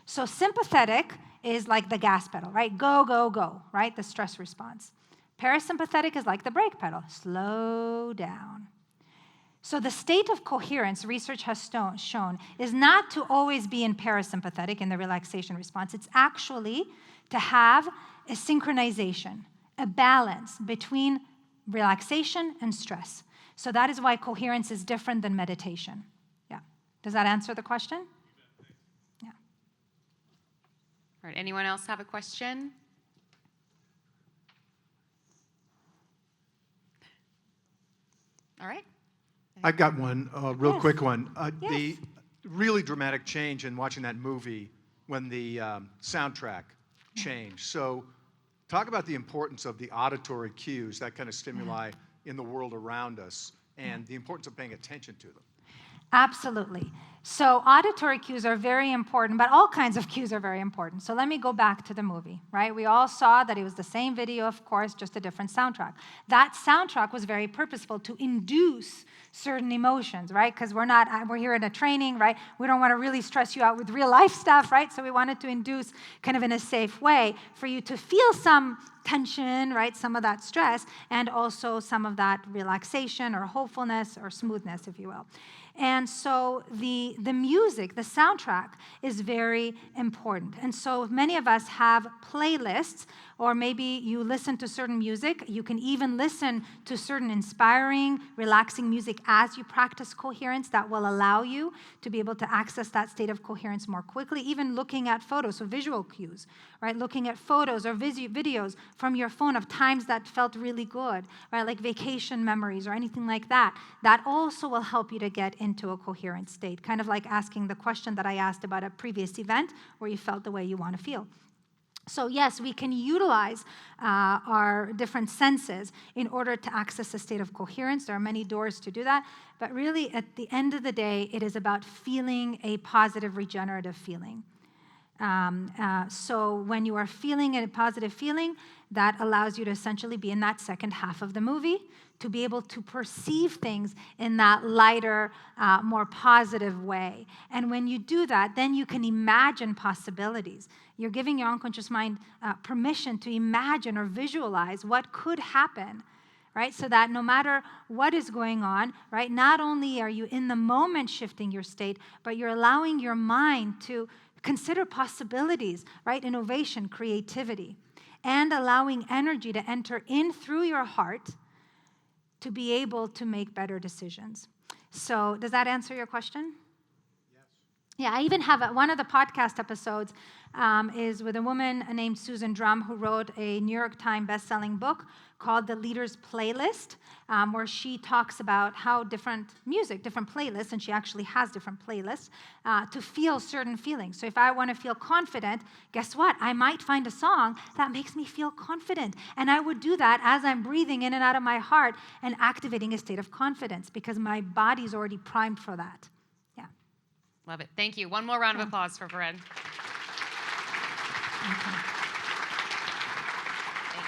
So sympathetic is like the gas pedal, right? Go, go, go, right? The stress response. Parasympathetic is like the brake pedal. Slow down. So the state of coherence, research has shown, is not to always be in parasympathetic in the relaxation response. It's actually to have a synchronization, a balance between relaxation and stress. So that is why coherence is different than meditation. Yeah. Does that answer the question? Yeah. All right, anyone else have a question? All right. I've got one, real Yes. quick one. Yes. The really dramatic change in watching that movie when the soundtrack changed. So talk about the importance of the auditory cues, that kind of stimuli in the world around us, and the importance of paying attention to them. Absolutely. So auditory cues are very important, but all kinds of cues are very important. So let me go back to the movie, right? We all saw that it was the same video, of course, just a different soundtrack. That soundtrack was very purposeful to induce certain emotions, right? Because we're here in a training, right? We don't want to really stress you out with real life stuff, right? So we wanted to induce kind of in a safe way for you to feel some tension, right? Some of that stress, and also some of that relaxation or hopefulness or smoothness, if you will. And so the music, the soundtrack, is very important. And so many of us have playlists, or maybe you listen to certain music. You can even listen to certain inspiring, relaxing music as you practice coherence that will allow you to be able to access that state of coherence more quickly, even looking at photos, so visual cues, right? Looking at photos or videos from your phone of times that felt really good, right? Like vacation memories or anything like that. That also will help you to get into a coherent state, kind of like asking the question that I asked about a previous event where you felt the way you want to feel. So yes, we can utilize our different senses in order to access a state of coherence. There are many doors to do that, but really at the end of the day, it is about feeling a positive regenerative feeling. So when you are feeling a positive feeling, that allows you to essentially be in that second half of the movie, to be able to perceive things in that lighter, more positive way. And when you do that, then you can imagine possibilities. You're giving your unconscious mind permission to imagine or visualize what could happen, right? So that no matter what is going on, right, not only are you in the moment shifting your state, but you're allowing your mind to consider possibilities, right? Innovation, creativity, and allowing energy to enter in through your heart to be able to make better decisions. So does that answer your question? Yes. Yeah, I even have one of the podcast episodes is with a woman named Susan Drum, who wrote a New York Times best-selling book called The Leader's Playlist, where she talks about how different music, different playlists, and she actually has different playlists, to feel certain feelings. So if I want to feel confident, guess what? I might find a song that makes me feel confident. And I would do that as I'm breathing in and out of my heart and activating a state of confidence because my body's already primed for that. Yeah. Love it. Thank you. One more round of applause for Fred.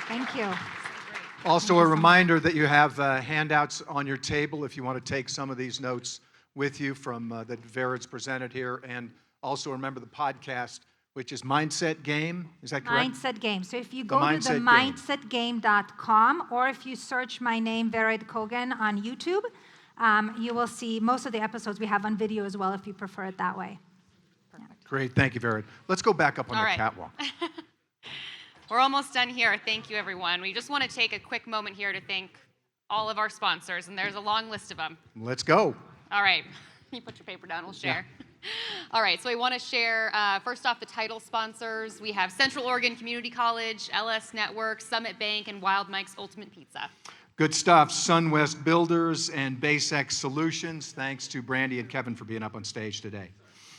Thank you. Also, a reminder that you have handouts on your table if you want to take some of these notes with you from that Vered's presented here. And also remember the podcast, which is Mindset Game. Is that correct? Mindset Game. So if you go to the mindsetgame.com, or if you search my name, Vered Kogan, on YouTube, you will see most of the episodes we have on video as well, if you prefer it that way. Great. Thank you, Vered. Let's go back up on All the right. catwalk. We're almost done here. Thank you, everyone. We just want to take a quick moment here to thank all of our sponsors, and there's a long list of them. Let's go. All right. You put your paper down. We'll share. Yeah. All right. So we want to share, first off, the title sponsors. We have Central Oregon Community College, LS Network, Summit Bank, and Wild Mike's Ultimate Pizza. Good stuff. SunWest Builders and BaseX Solutions. Thanks to Brandy and Kevin for being up on stage today.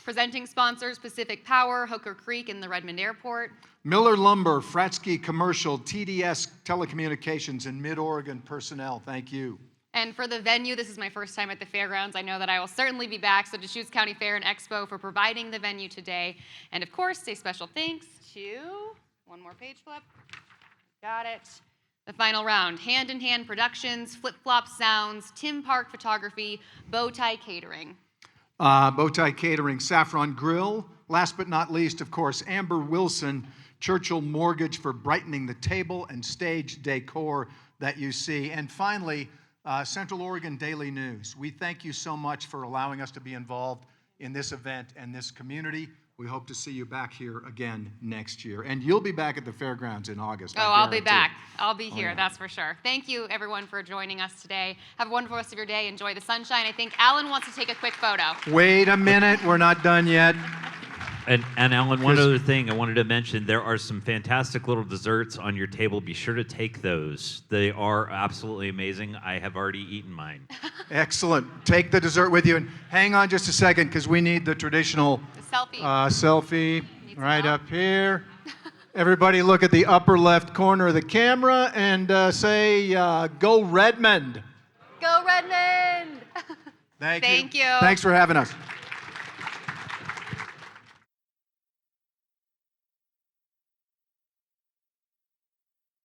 Presenting sponsors, Pacific Power, Hooker Creek, and the Redmond Airport. Miller Lumber, Fratsky Commercial, TDS Telecommunications, and Mid-Oregon Personnel. Thank you. And for the venue, this is my first time at the fairgrounds. I know that I will certainly be back, so Deschutes County Fair and Expo for providing the venue today. And of course, a special thanks to, one more page flip, got it, The final round, Hand in Hand Productions, Flip Flop Sounds, Tim Park Photography, Bowtie Catering. Bowtie Catering, Saffron Grill. Last but not least, of course, Amber Wilson, Churchill Mortgage for brightening the table and stage decor that you see. And finally, Central Oregon Daily News. We thank you so much for allowing us to be involved in this event and this community. We hope to see you back here again next year. And you'll be back at the fairgrounds in August. Oh, I'll be back. I'll be Oh, here, yeah. that's for sure. Thank you, everyone, for joining us today. Have a wonderful rest of your day. Enjoy the sunshine. I think Alan wants to take a quick photo. Wait a minute, we're not done yet. And Alan, one other thing I wanted to mention, there are some fantastic little desserts on your table. Be sure to take those. They are absolutely amazing. I have already eaten mine. Excellent. Take the dessert with you. And hang on just a second, because we need the traditional selfie right up here. Everybody look at the upper left corner of the camera and say, go Redmond. Go Redmond! Thank you. Thanks for having us.